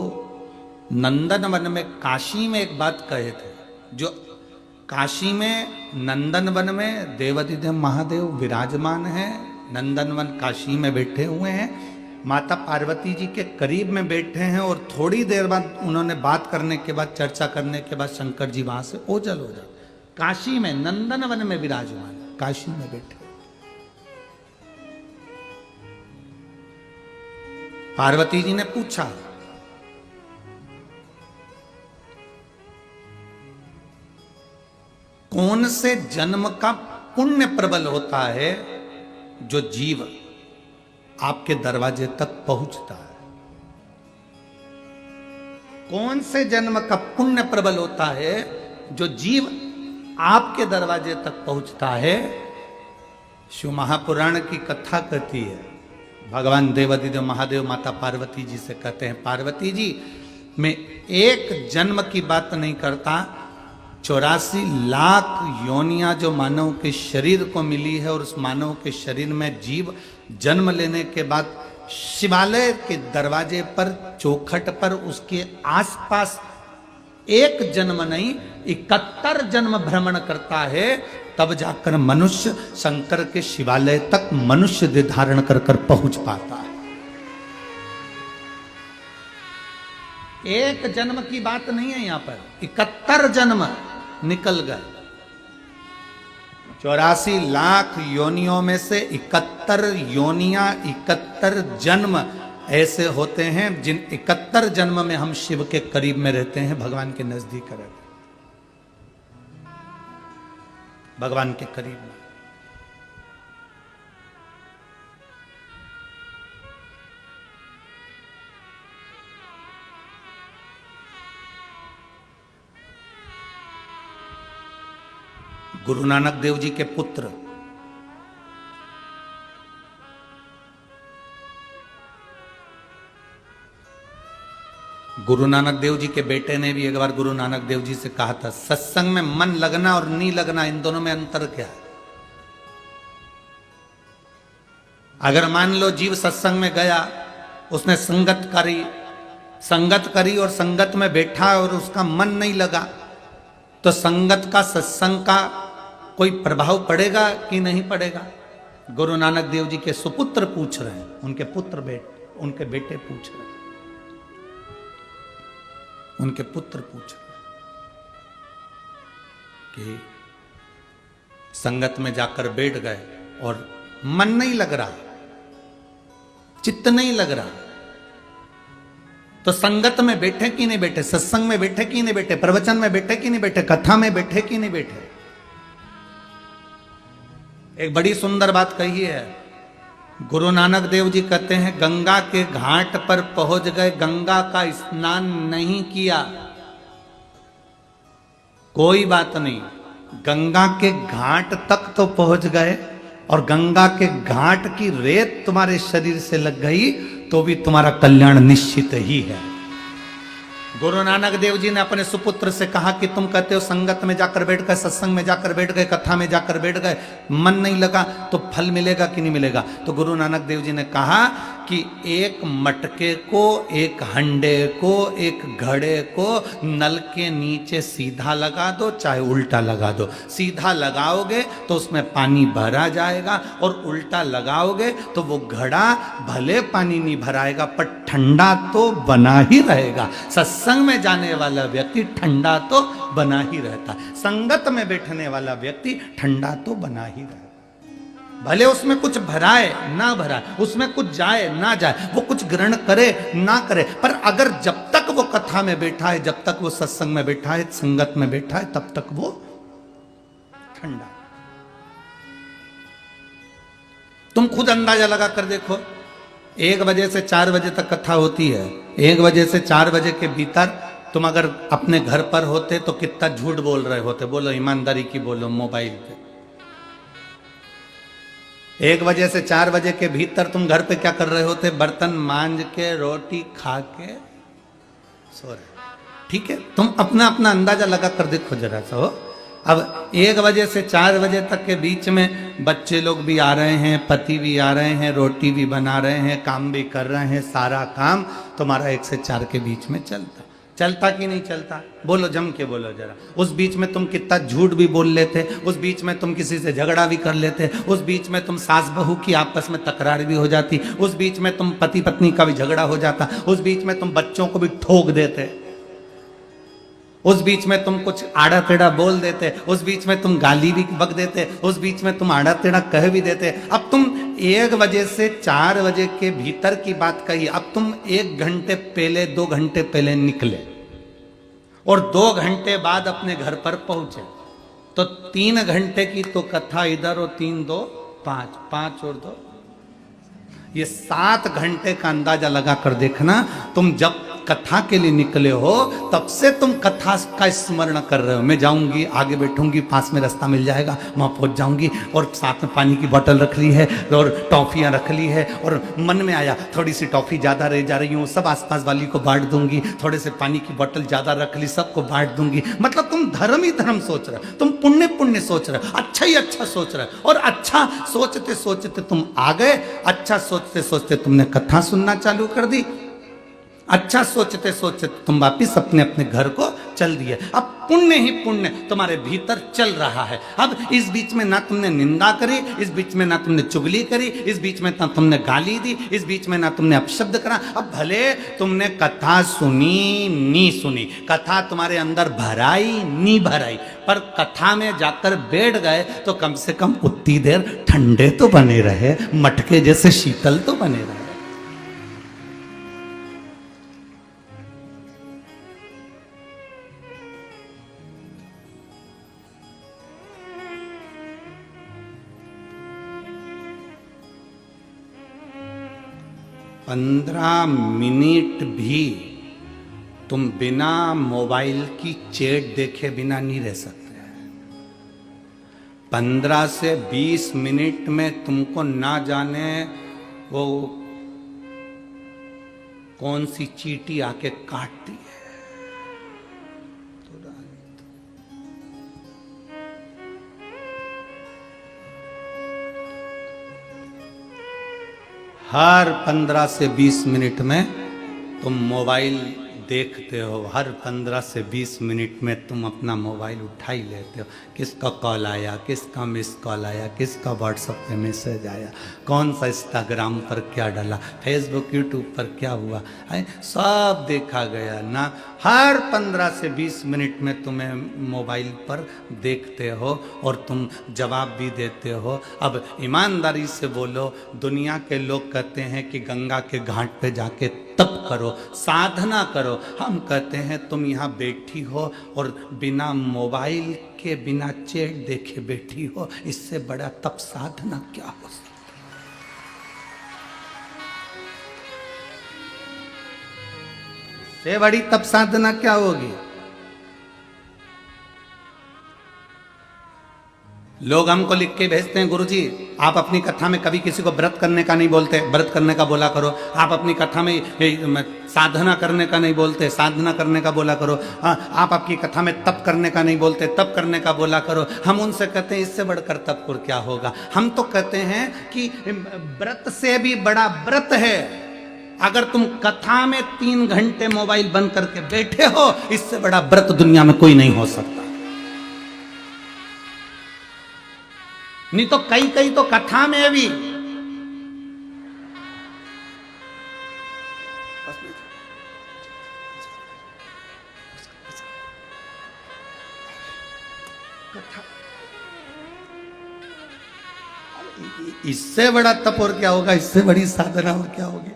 नंदन वन में, काशी में एक बात कहे थे। जो काशी में नंदन वन में देवाधिदेव महादेव विराजमान है, नंदन वन काशी में बैठे हुए हैं, माता पार्वती जी के करीब में बैठे हैं, और थोड़ी देर बाद उन्होंने बात करने के बाद, चर्चा करने के बाद शंकर जी वहां से ओझल हो जाते। काशी में नंदन वन में विराजमान, काशी में बैठे। पार्वती जी ने पूछा, कौन से जन्म का पुण्य प्रबल होता है जो जीव आपके दरवाजे तक पहुंचता है? कौन से जन्म का पुण्य प्रबल होता है जो जीव आपके दरवाजे तक पहुंचता है? शिव महापुराण की कथा कहती है, भगवान देवाधिदेव महादेव माता पार्वती जी से कहते हैं, पार्वती जी मैं एक जन्म की बात नहीं करता, 84 लाख योनियां जो मानव के शरीर को मिली है, और उस मानव के शरीर में जीव जन्म लेने के बाद शिवालय के दरवाजे पर, चौखट पर, उसके आसपास एक जन्म नहीं 71 जन्म भ्रमण करता है, तब जाकर मनुष्य शंकर के शिवालय तक मनुष्य देह धारण कर कर पहुंच पाता है। एक जन्म की बात नहीं है, यहां पर 71 जन्म निकल गए। 84 लाख योनियों में से 71 योनियां, 71 जन्म ऐसे होते हैं जिन 71 जन्म में हम शिव के करीब में रहते हैं, भगवान के नजदीक रहते हैं, भगवान के करीब में। गुरु नानक देव जी के पुत्र गुरु नानक देव जी के बेटे ने भी एक बार गुरु नानक देव जी से कहा था, सत्संग में मन लगना और नहीं लगना, इन दोनों में अंतर क्या है? अगर मान लो जीव सत्संग में गया, उसने संगत करी और संगत में बैठा और उसका मन नहीं लगा, तो संगत का, सत्संग का कोई प्रभाव पड़ेगा कि नहीं पड़ेगा? गुरु नानक देव जी के सुपुत्र पूछ रहे हैं, उनके बेटे पूछ रहे हैं, उनके पुत्र पूछ रहे कि संगत में जाकर बैठ गए और मन नहीं लग रहा, चित्त नहीं लग रहा, तो संगत में बैठे कि नहीं बैठे, सत्संग में बैठे कि नहीं बैठे, प्रवचन में बैठे कि नहीं बैठे, कथा में बैठे कि नहीं बैठे? एक बड़ी सुंदर बात कही है गुरु नानक देव जी, कहते हैं गंगा के घाट पर पहुंच गए, गंगा का स्नान नहीं किया, कोई बात नहीं, गंगा के घाट तक तो पहुंच गए, और गंगा के घाट की रेत तुम्हारे शरीर से लग गई तो भी तुम्हारा कल्याण निश्चित ही है। गुरु नानक देव जी ने अपने सुपुत्र से कहा कि तुम कहते हो संगत में जाकर बैठ गए, सत्संग में जाकर बैठ गए, कथा में जाकर बैठ गए, मन नहीं लगा, तो फल मिलेगा कि नहीं मिलेगा? तो गुरु नानक देव जी ने कहा कि एक मटके को, एक हंडे को, एक घड़े को नल के नीचे सीधा लगा दो, चाहे उल्टा लगा दो। सीधा लगाओगे तो उसमें पानी भरा जाएगा, और उल्टा लगाओगे तो वो घड़ा भले पानी नहीं भराएगा पर ठंडा तो बना ही रहेगा। सत्संग में जाने वाला व्यक्ति ठंडा तो बना ही रहता है, संगत में बैठने वाला व्यक्ति ठंडा तो बना ही रहता है। भले उसमें कुछ भराए ना भराए, उसमें कुछ जाए ना जाए, वो कुछ ग्रहण करे ना करे, पर अगर जब तक वो कथा में बैठा है, जब तक वो सत्संग में बैठा है, संगत में बैठा है, तब तक वो ठंडा। तुम खुद अंदाजा लगा कर देखो, 1 बजे से 4 बजे तक कथा होती है, 1 बजे से 4 बजे के भीतर तुम अगर अपने घर पर होते तो कितना झूठ बोल रहे होते? बोलो, ईमानदारी की बोलो, मोबाइल पे। 1 बजे से 4 बजे के भीतर तुम घर पे क्या कर रहे होते? बर्तन मांज के, रोटी खा के सो रहे। ठीक है, तुम अपना अपना अंदाजा लगा कर देखो जरा सा हो। अब 1 बजे से 4 बजे तक के बीच में बच्चे लोग भी आ रहे हैं, पति भी आ रहे हैं, रोटी भी बना रहे हैं, काम भी कर रहे हैं, सारा काम तुम्हारा 1 से 4 के बीच में चलता कि नहीं चलता? बोलो, जम के बोलो जरा। उस बीच में तुम कितना झूठ भी बोल लेते, उस बीच में तुम किसी से झगड़ा भी कर लेते, उस बीच में तुम सास बहू की आपस में तकरार भी हो जाती, उस बीच में तुम पति पत्नी का भी झगड़ा हो जाता, उस बीच में तुम बच्चों को भी ठोक देते, उस बीच में तुम कुछ आड़ा टेढ़ा बोल देते, उस बीच में तुम गाली भी बक देते, उस बीच में तुम आड़ा टेढ़ा कह भी देते। अब तुम 1 बजे से 4 बजे के भीतर की बात कही, अब तुम 1 घंटे पहले 2 घंटे पहले निकले और 2 घंटे बाद अपने घर पर पहुंचे, तो 3 घंटे की तो कथा इधर और 3 2 5 5 और 2 ये 7 घंटे का अंदाजा लगा कर देखना। तुम जब कथा के लिए निकले हो तब से तुम कथा का स्मरण कर रहे हो। मैं जाऊंगी, आगे बैठूंगी, पास में रास्ता मिल जाएगा, वहां पहुंच जाऊंगी, और साथ में पानी की बोतल रख ली है और टॉफियां रख ली है, और मन में आया थोड़ी सी टॉफी ज्यादा रह जा रही हूँ, सब आसपास वाली को बांट दूंगी, थोड़े से पानी की बोतल ज्यादा रख ली, सबको बांट दूंगी। मतलब तुम धर्म ही धर्म सोच रहे हो, तुम पुण्य पुण्य सोच रहे हो, अच्छा ही अच्छा सोच रहे हो, और अच्छा सोचते सोचते तुम आ गए, अच्छा सोचते सोचते तुमने कथा सुनना चालू कर दी, अच्छा सोचते सोचते तुम वापिस अपने अपने घर को चल दिए। अब पुण्य ही पुण्य तुम्हारे भीतर चल रहा है। अब इस बीच में ना तुमने निंदा करी, इस बीच में ना तुमने चुगली करी, इस बीच में ना तुमने गाली दी, इस बीच में ना तुमने अपशब्द करा। अब भले तुमने कथा सुनी नी सुनी, कथा तुम्हारे अंदर भराई नी भराई, पर कथा में जाकर बैठ गए तो कम से कम उतनी देर ठंडे तो बने रहे, मटके जैसे शीतल तो बने रहे। पंद्रह मिनट भी तुम बिना मोबाइल की चैट देखे बिना नहीं रह सकते। 15 से 20 मिनट में तुमको ना जाने वो कौन सी चींटी आके काटती है। हर 15 से 20 मिनट में तुम मोबाइल देखते हो, हर 15 से 20 मिनट में तुम अपना मोबाइल उठा ही लेते हो। किसका कॉल आया, किसका मिस कॉल आया, किसका व्हाट्सएप पे मैसेज आया, कौन सा इंस्टाग्राम पर क्या डाला, फेसबुक यूट्यूब पर क्या हुआ है, सब देखा गया ना। हर 15 से 20 मिनट में तुम्हें मोबाइल पर देखते हो और तुम जवाब भी देते हो। अब ईमानदारी से बोलो, दुनिया के लोग कहते हैं कि गंगा के घाट पे जाके तप करो, साधना करो। हम कहते हैं तुम यहाँ बैठी हो और बिना मोबाइल के, बिना चैट देखे बैठी हो, इससे बड़ा तप साधना क्या हो सकता? इससे बड़ी तप साधना क्या होगी? लोग हमको लिख के भेजते हैं, गुरुजी आप अपनी कथा में कभी किसी को व्रत करने का नहीं बोलते, व्रत करने का बोला करो। आप अपनी कथा में साधना करने का नहीं बोलते, साधना करने का बोला करो। आप आपकी कथा में तप करने का नहीं बोलते, तप करने का बोला करो। हम उनसे कहते हैं इससे बढ़कर तप और क्या होगा? हम तो कहते हैं कि व्रत से भी बड़ा व्रत है अगर तुम कथा में 3 घंटे मोबाइल बंद करके बैठे हो, इससे बड़ा व्रत दुनिया में कोई नहीं हो सकता। नहीं तो कई तो कथा में भी इससे बड़ा तप और क्या होगा, इससे बड़ी साधना और क्या होगी?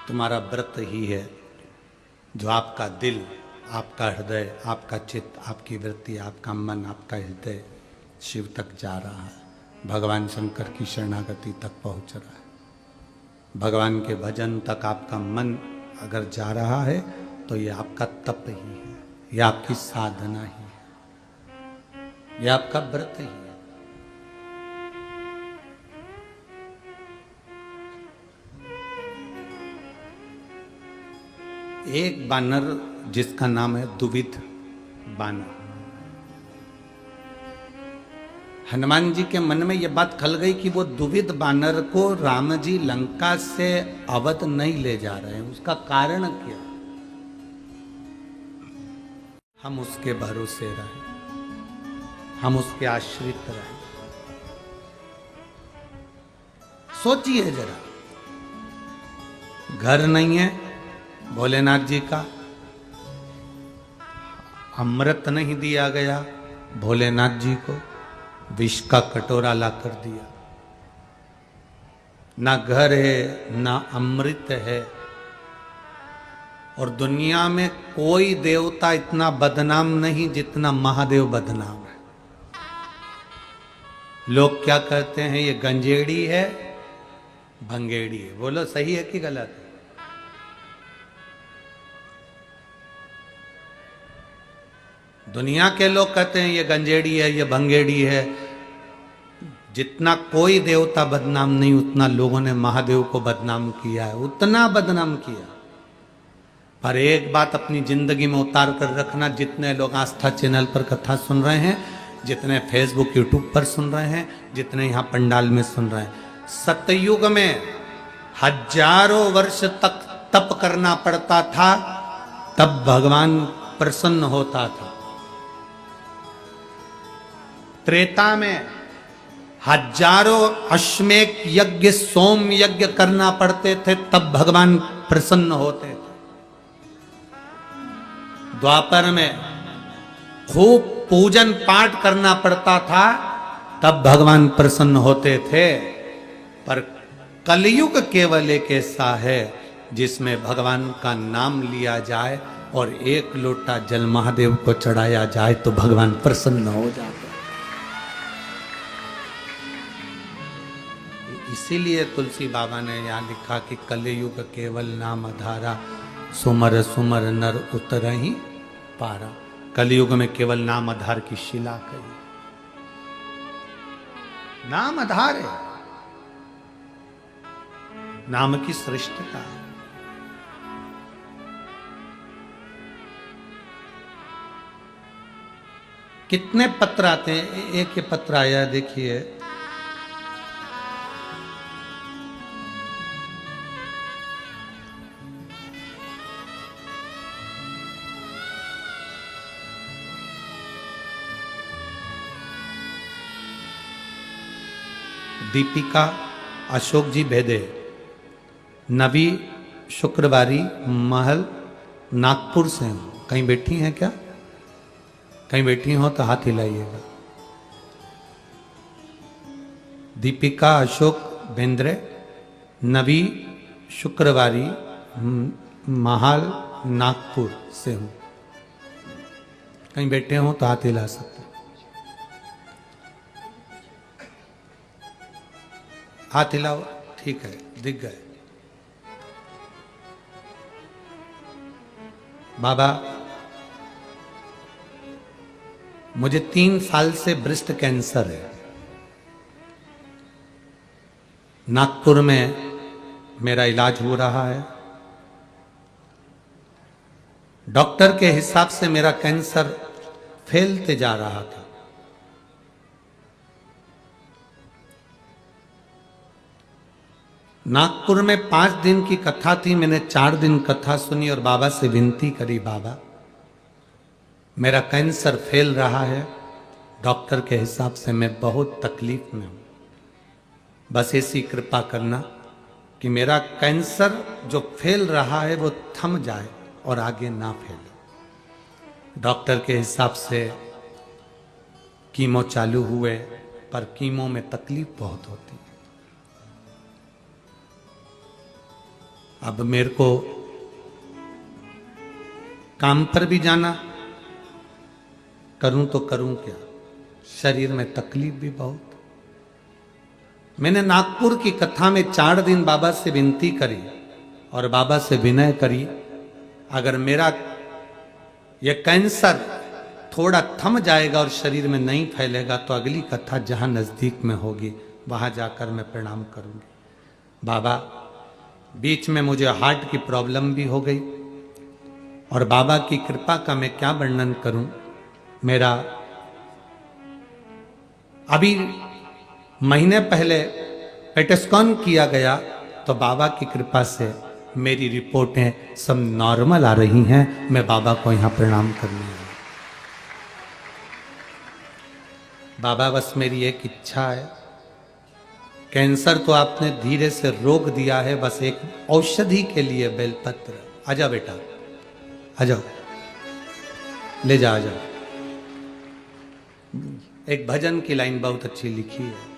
तुम्हारा व्रत ही है जो आपका दिल, आपका हृदय, आपका चित्त, आपकी वृत्ति, आपका मन, आपका हृदय शिव तक जा रहा है, भगवान शंकर की शरणागति तक पहुंच रहा है। भगवान के भजन तक आपका मन अगर जा रहा है तो ये आपका तप ही है, ये आपकी साधना ही है, ये आपका व्रत ही है। एक बानर जिसका नाम है दुविध बानर। हनुमान जी के मन में यह बात खल गई कि वो दुविध बानर को राम जी लंका से अवध नहीं ले जा रहे हैं, उसका कारण क्या? हम उसके भरोसे रहे, हम उसके आश्रित रहे। सोचिए जरा, घर नहीं है भोलेनाथ जी का, अमृत नहीं दिया गया भोलेनाथ जी को, विष का कटोरा ला कर दिया, ना घर है ना अमृत है। और दुनिया में कोई देवता इतना बदनाम नहीं जितना महादेव बदनाम है। लोग क्या कहते हैं, ये गंजेड़ी है भंगेड़ी है। बोलो सही है कि गलत है? दुनिया के लोग कहते हैं ये गंजेड़ी है, ये भंगेड़ी है। जितना कोई देवता बदनाम नहीं, उतना लोगों ने महादेव को बदनाम किया है, उतना बदनाम किया। पर एक बात अपनी जिंदगी में उतार कर रखना, जितने लोग आस्था चैनल पर कथा सुन रहे हैं, जितने फेसबुक यूट्यूब पर सुन रहे हैं, जितने यहाँ पंडाल में सुन रहे हैं, सतयुग में हजारों वर्ष तक तप करना पड़ता था, तब भगवान प्रसन्न होता था। त्रेता में हजारों अश्वमेध यज्ञ सोम यज्ञ करना पड़ते थे, तब भगवान प्रसन्न होते थे। द्वापर में खूब पूजन पाठ करना पड़ता था, तब भगवान प्रसन्न होते थे। पर कलयुग केवल एक ऐसा है जिसमें भगवान का नाम लिया जाए और एक लोटा जल महादेव को चढ़ाया जाए तो भगवान प्रसन्न हो जाते हैं। इसीलिए तुलसी बाबा ने यहाँ लिखा कि कलयुग केवल नाम आधारा, सुमर सुमर नर उतरहि पारा। कलयुग में केवल नाम आधार की शिला कही, नाम आधार है, नाम की श्रेष्ठता है। कितने पत्र आते हैं, एक ये पत्र आया देखिए, दीपिका अशोक जी भेदे, नवी शुक्रवारी महल नागपुर से हूं। कहीं बैठी हैं क्या? कहीं बैठी हो तो हाथ हिलाइएगा। दीपिका अशोक बेंद्रे, नवी शुक्रवारी महल नागपुर से हूं। कहीं बैठे हो तो हाथ हिला सकते। हाथ हिलाओ, ठीक है, दिख गए। बाबा, मुझे 3 साल से ब्रेस्ट कैंसर है। नागपुर में मेरा इलाज हो रहा है। डॉक्टर के हिसाब से मेरा कैंसर फैलते जा रहा था। नागपुर में 5 दिन की कथा थी, मैंने 4 दिन कथा सुनी और बाबा से विनती करी, बाबा मेरा कैंसर फैल रहा है, डॉक्टर के हिसाब से मैं बहुत तकलीफ में हूं, बस ऐसी कृपा करना कि मेरा कैंसर जो फैल रहा है वो थम जाए और आगे ना फैले। डॉक्टर के हिसाब से कीमो चालू हुए, पर कीमो में तकलीफ बहुत होती है। अब मेरे को काम पर भी जाना, करूं तो करूं क्या, शरीर में तकलीफ भी बहुत। मैंने नागपुर की कथा में 4 दिन बाबा से विनती करी और बाबा से विनय करी, अगर मेरा यह कैंसर थोड़ा थम जाएगा और शरीर में नहीं फैलेगा तो अगली कथा जहां नजदीक में होगी वहां जाकर मैं प्रणाम करूंगी। बाबा, बीच में मुझे हार्ट की प्रॉब्लम भी हो गई और बाबा की कृपा का मैं क्या वर्णन करूं। मेरा अभी महीने पहले पेटेस्कॉन किया गया, तो बाबा की कृपा से मेरी रिपोर्टें सब नॉर्मल आ रही हैं। मैं बाबा को यहां प्रणाम करने आया। बाबा बस मेरी एक इच्छा है, कैंसर तो आपने धीरे से रोक दिया है, बस एक औषधि के लिए बेलपत्र। आजा बेटा, आ जाओ, ले जा, आ जाओ। एक भजन की लाइन बहुत अच्छी लिखी है,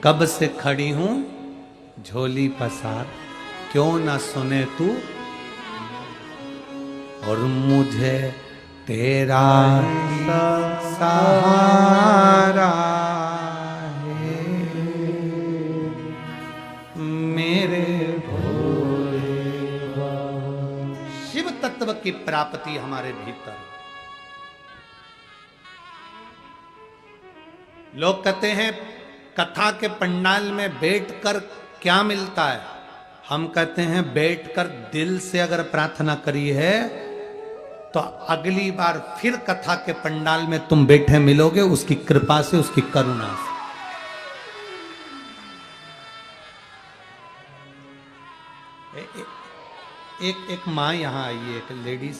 कब से खड़ी हूं झोली पसार, क्यों ना सुने तू, और मुझे तेरा सहारा है, मेरे शिव तत्व की प्राप्ति हमारे भीतर। लोग कहते हैं कथा के पंडाल में बैठकर क्या मिलता है। हम कहते हैं बैठकर दिल से अगर प्रार्थना करी है तो अगली बार फिर कथा के पंडाल में तुम बैठे मिलोगे, उसकी कृपा से, उसकी करुणा से। एक माँ यहां आई है, एक लेडीज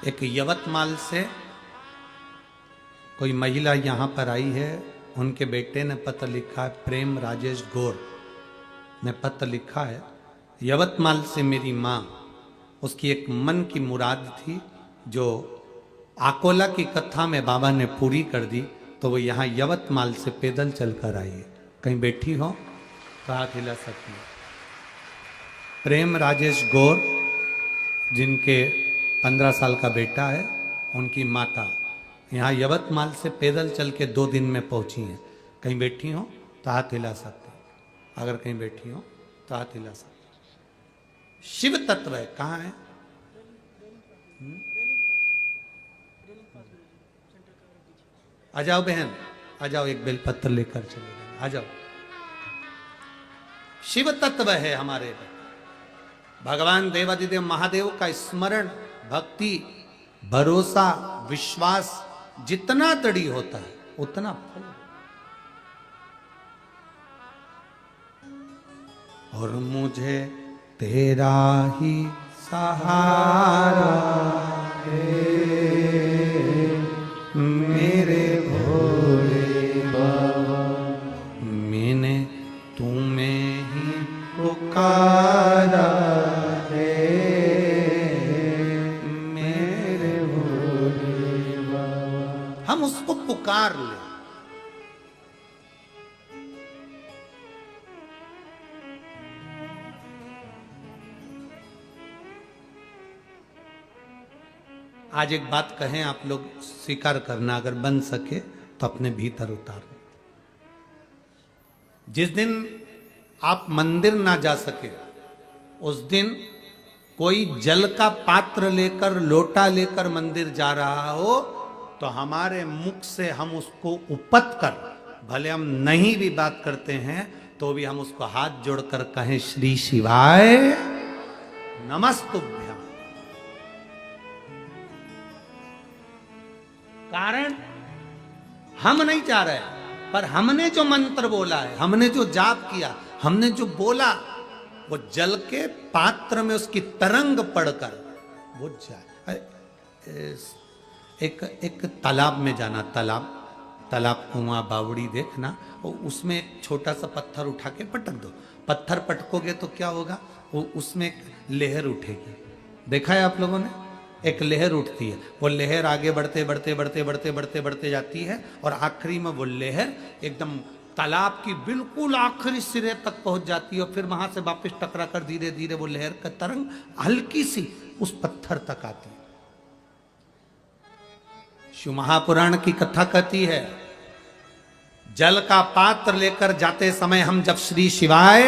एक यवतमाल से कोई महिला यहाँ पर आई है। उनके बेटे ने पत्र लिखा है, प्रेम राजेश गौर ने पत्र लिखा है, यवतमाल से मेरी माँ, उसकी एक मन की मुराद थी जो आकोला की कथा में बाबा ने पूरी कर दी, तो वो यहाँ यवतमाल से पैदल चलकर आई है। कहीं बैठी हो तो हाथ हिला सकती है। प्रेम राजेश गौर, जिनके 15 साल का बेटा है, उनकी माता यहाँ यवतमाल से पैदल चल के 2 दिन में पहुंची हैं। कहीं बैठी हो तो हाथ हिला सकते, अगर कहीं बैठी हो तो हाथ हिला सकते। शिव तत्व है, कहाँ है? आ जाओ बहन, आ जाओ, एक बेलपत्र लेकर चले जाओ, आ जाओ। शिव तत्व है हमारे भगवान देवादिदेव महादेव का स्मरण, भक्ति, भरोसा, विश्वास जितना दृढ़ होता है उतना फल। और मुझे तेरा ही सहारा है, मेरे भोले बाबा, मैंने तुम्हें ही पुकारा है, मेरे भोले बाबा। हम उसको पुकार ले। आज एक बात कहें, आप लोग स्वीकार करना, अगर बन सके तो अपने भीतर उतारो। जिस दिन आप मंदिर ना जा सके, उस दिन कोई जल का पात्र लेकर, लोटा लेकर मंदिर जा रहा हो, तो हमारे मुख से हम उसको उपत कर, भले हम नहीं भी बात करते हैं तो भी हम उसको हाथ जोड़कर कहें, श्री शिवाय नमस्तुभ्यम। कारण हम नहीं चाह रहे, पर हमने जो मंत्र बोला है, हमने जो जाप किया, हमने जो बोला, वो जल के पात्र में उसकी तरंग पड़कर बुझ जाए। एक तालाब में जाना, तालाब कुआं बावड़ी देखना, उसमें एक छोटा सा पत्थर उठा के पटक दो। पत्थर पटकोगे तो क्या होगा, वो उसमें एक लहर उठेगी। देखा है आप लोगों ने? एक लहर उठती है, वो लहर आगे बढ़ते बढ़ते बढ़ते बढ़ते बढ़ते बढ़ते जाती है, और आखिरी में वो लहर एकदम तालाब की बिल्कुल आखिरी सिरे तक पहुंच जाती है, और फिर वहां से वापस टकरा कर धीरे धीरे वो लहर का तरंग हल्की सी उस पत्थर तक आती है। शिव महापुराण की कथा कहती है, जल का पात्र लेकर जाते समय हम जब श्री शिवाय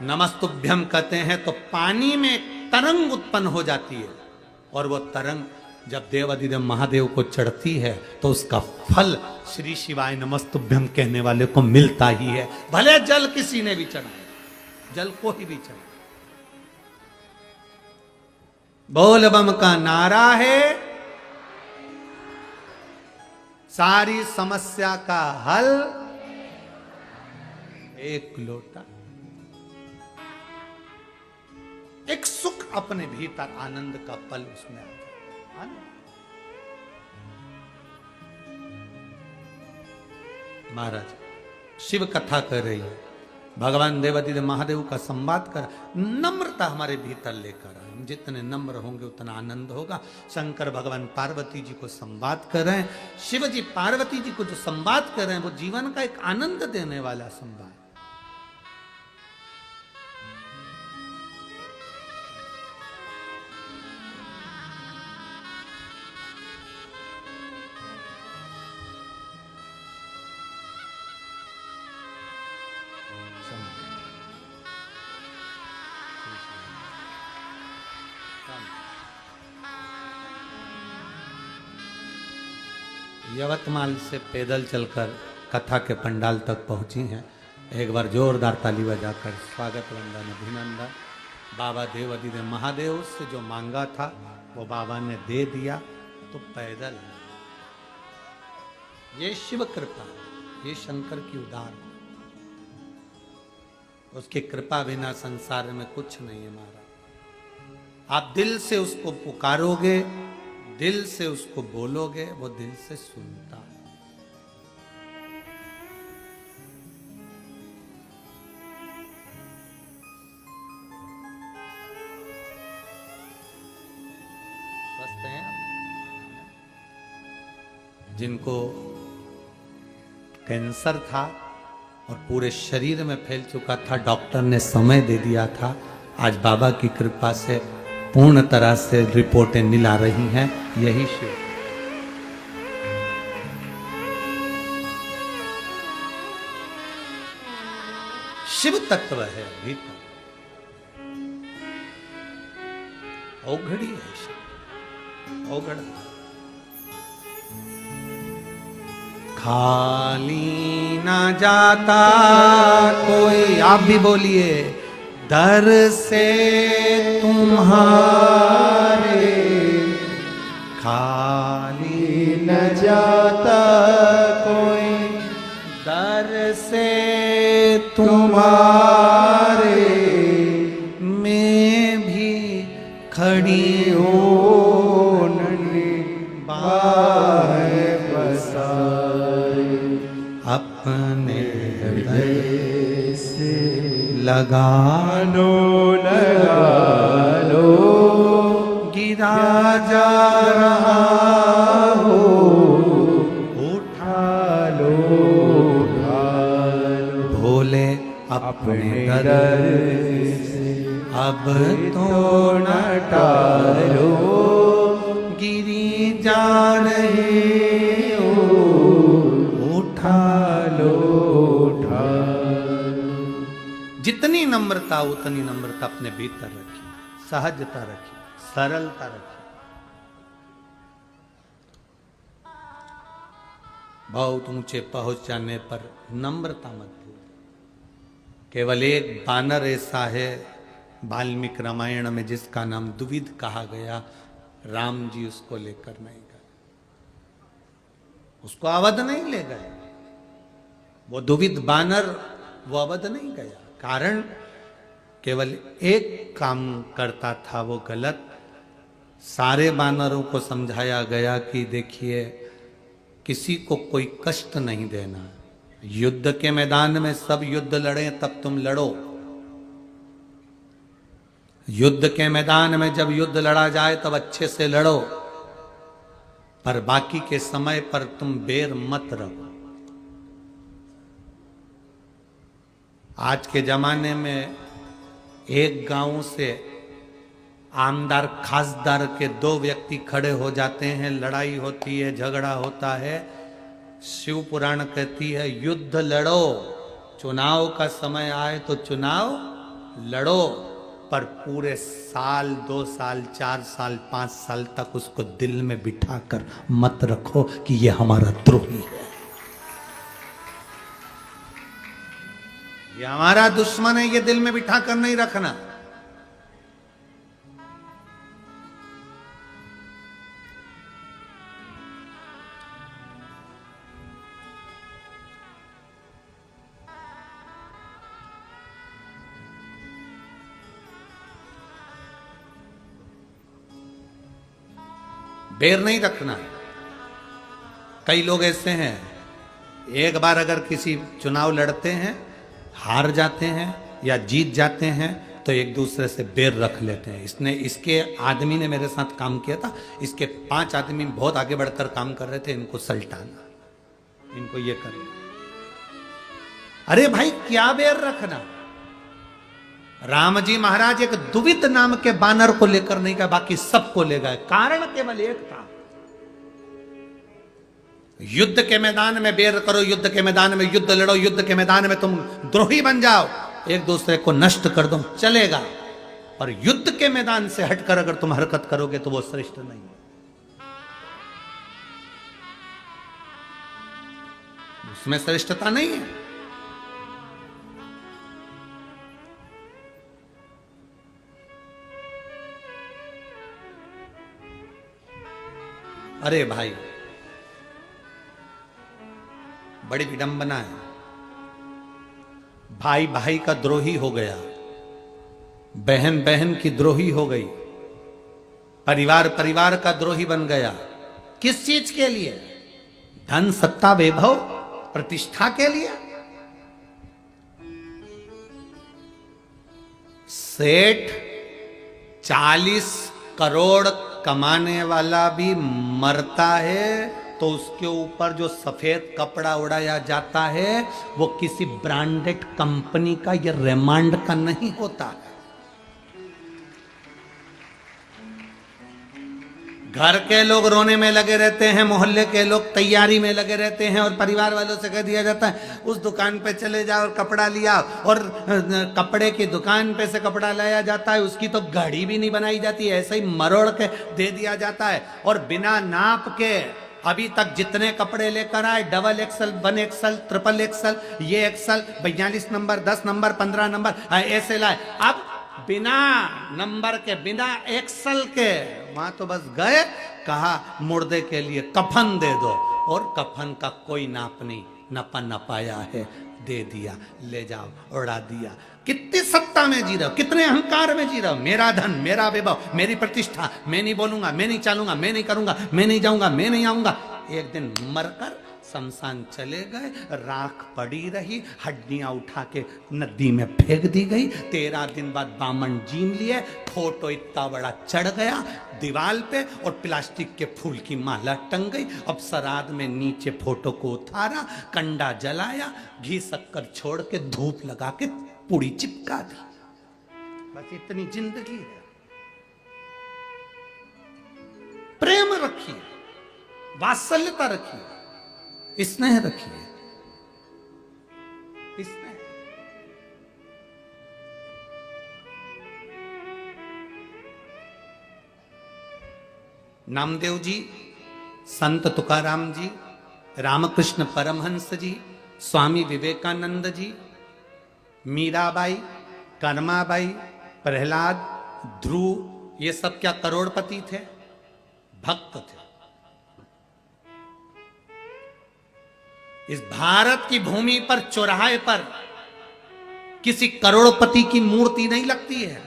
नमस्तुभ्यम कहते हैं तो पानी में तरंग उत्पन्न हो जाती है, और वो तरंग जब देवाधिदेव महादेव को चढ़ती है तो उसका फल श्री शिवाय नमस्तुभ्यम कहने वाले को मिलता ही है, भले जल किसी ने भी चढ़ाया, जल को ही भी चढ़ाया। बोल बम का नारा है, सारी समस्या का हल एक लोटा, एक सुख अपने भीतर, आनंद का पल उसमें आता है। महाराज शिव कथा कर रही है, भगवान देवाधिदेव महादेव का संवाद कर, नम्रता हमारे भीतर लेकर आए। हम जितने नम्र होंगे उतना आनंद होगा। शंकर भगवान पार्वती जी को संवाद कर रहे हैं, शिव जी पार्वती जी को जो संवाद कर रहे हैं वो जीवन का एक आनंद देने वाला संवाद। यवतमाल से पैदल चलकर कथा के पंडाल तक पहुंची हैं। एक बार जोरदार ताली बजाकर स्वागत वंदन अभिनंदन। बाबा देवाधिदेव महादेव से जो मांगा था वो बाबा ने दे दिया, तो पैदल। ये शिव कृपा, ये शंकर की उदार, उसकी कृपा बिना संसार में कुछ नहीं है। महाराज आप दिल से उसको पुकारोगे, दिल से उसको बोलोगे, वो दिल से सुनता है। स्वस्थ हैं आप? जिनको कैंसर था और पूरे शरीर में फैल चुका था, डॉक्टर ने समय दे दिया था, आज बाबा की कृपा से पूर्ण तरह से रिपोर्टें मिल आ रही हैं। यही शिव, शिव तत्व है भीतर, औघड़ी है शिव, औघड़। खाली ना जाता कोई, आप भी बोलिए, दर से तुम्हारे, खाली
न जाता कोई,
दर से
तुम्हारे,
मैं भी खड़ी
हूँ बाह बसाई,
अपने
हृदय से
लगा
लगा लो,
गिरा जा रहा हो,
उठा लो,
भोले अपने दर
से
अब तो
न टालो,
गिरी जा रही हो, उठा लो। जितनी नम्रता उतनी नम्रता अपने भीतर रखिए, सहजता रखिए, सरलता रखिए। बहुत ऊंचे पहुंच जाने पर नम्रता मत भूल। केवल एक बानर ऐसा है वाल्मीकि रामायण में जिसका नाम दुविध कहा गया, राम जी उसको लेकर नहीं गए, उसको अवध नहीं ले गए। वो दुविध बानर वो अवध नहीं गया, कारण केवल एक काम करता था वो गलत। सारे बानरों को समझाया गया कि देखिए किसी को कोई कष्ट नहीं देना, युद्ध के मैदान में सब युद्ध लड़े तब तुम लड़ो, युद्ध के मैदान में जब युद्ध लड़ा जाए तब अच्छे से लड़ो, पर बाकी के समय पर तुम बेर मत रहो। आज के जमाने में एक गांव से आमदार खासदार के दो व्यक्ति खड़े हो जाते हैं, लड़ाई होती है, झगड़ा होता है। शिव पुराण कहती है युद्ध लड़ो, चुनाव का समय आए तो चुनाव लड़ो, पर पूरे साल 2 साल 4 साल 5 साल तक उसको दिल में बिठा कर मत रखो कि ये हमारा द्रोही है, ये हमारा दुश्मन है, ये दिल में बिठा कर नहीं रखना। बैर नहीं रखना। कई लोग ऐसे हैं, एक बार अगर किसी चुनाव लड़ते हैं, हार जाते हैं या जीत जाते हैं, तो एक दूसरे से बैर रख लेते हैं। इसके आदमी ने मेरे साथ काम किया था, इसके 5 आदमी बहुत आगे बढ़कर काम कर रहे थे, इनको सल्टाना, इनको ये करना। अरे भाई क्या बैर रखना। राम जी महाराज एक दुविध नाम के बानर को लेकर नहीं गए, बाकी सबको ले गए, कारण केवल एक था, युद्ध के मैदान में बैर करो, युद्ध के मैदान में युद्ध लड़ो, युद्ध के मैदान में तुम द्रोही बन जाओ, एक दूसरे को नष्ट कर दो, चलेगा। और युद्ध के मैदान से हटकर अगर तुम हरकत करोगे तो वो श्रेष्ठ नहीं है, उसमें श्रेष्ठता नहीं है। अरे भाई बड़ी विडंबना है, भाई भाई का द्रोही हो गया, बहन बहन की द्रोही हो गई, परिवार परिवार का द्रोही बन गया। किस चीज के लिए? धन सत्ता वैभव प्रतिष्ठा के लिए। सेठ 40 करोड़ कमाने वाला भी मरता है तो उसके ऊपर जो सफेद कपड़ा उड़ाया जाता है वो किसी ब्रांडेड कंपनी का या रेमांड का नहीं होता है। घर के लोग रोने में लगे रहते हैं, मोहल्ले के लोग तैयारी में लगे रहते हैं, और परिवार वालों से कह दिया जाता है उस दुकान पे चले जाओ और कपड़ा लिया, और कपड़े की दुकान पे से कपड़ा लाया जाता है, उसकी तो घड़ी भी नहीं बनाई जाती, ऐसे ही मरोड़ के दे दिया जाता है। और बिना नाप के अभी तक जितने कपड़े लेकर आए, double axle, 1 axle, triple axle, ये एक्सल, 42 नंबर, 10 नंबर, 15 नंबर, ऐसे लाए। अब बिना नंबर के, बिना एक्सल के, वहां तो बस गए, कहा मुर्दे के लिए कफन दे दो, और कफन का कोई नाप नहीं, नपा नपाया है, दे दिया, ले जाओ, उड़ा दिया। कितनी सत्ता में जी रहे हो, कितने अहंकार में जी रहे हो, मेरा धन, मेरा वैभव, मेरी प्रतिष्ठा, मैं नहीं बोलूंगा, मैं नहीं चलूंगा, मैं नहीं करूंगा, मैं नहीं जाऊंगा, मैं नहीं आऊंगा। एक दिन मरकर शमशान चले गए, राख पड़ी रही, हड्डियां उठा के नदी में फेंक दी गई। 13 दिन बाद बामन जीन लिए, फोटो इतना बड़ा चढ़ गया दीवाल पे, और प्लास्टिक के फूल की माला टंग गई। अब श्राद्ध में नीचे फोटो को उतारा, कंडा जलाया, घी शक्कर छोड़ के धूप लगा के पूड़ी चिपका दी। बस इतनी जिंदगी है। प्रेम रखिए, वात्सल्यता रखिए, स्नेह रखिए, स्नेह। नामदेव जी, संत तुकाराम जी, रामकृष्ण परमहंस जी, स्वामी विवेकानंद जी, मीराबाई, कर्माबाई, प्रहलाद, ध्रुव, ये सब क्या करोड़पति थे? भक्त थे। इस भारत की भूमि पर चौराहे पर किसी करोड़पति की मूर्ति नहीं लगती है।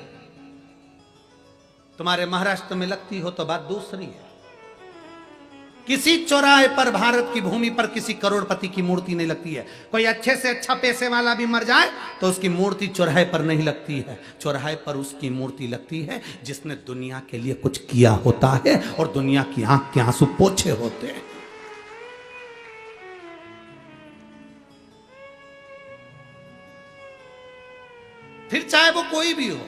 तुम्हारे महाराष्ट्र में लगती हो तो बात दूसरी है। किसी चौराहे पर भारत की भूमि पर किसी करोड़पति की मूर्ति नहीं लगती है। कोई अच्छे से अच्छा पैसे वाला भी मर जाए तो उसकी मूर्ति चौराहे पर नहीं लगती है। चौराहे पर उसकी मूर्ति लगती है जिसने दुनिया के लिए कुछ किया होता है और दुनिया की आंख के आंसू पोछे होते हैं। फिर चाहे वो कोई भी हो,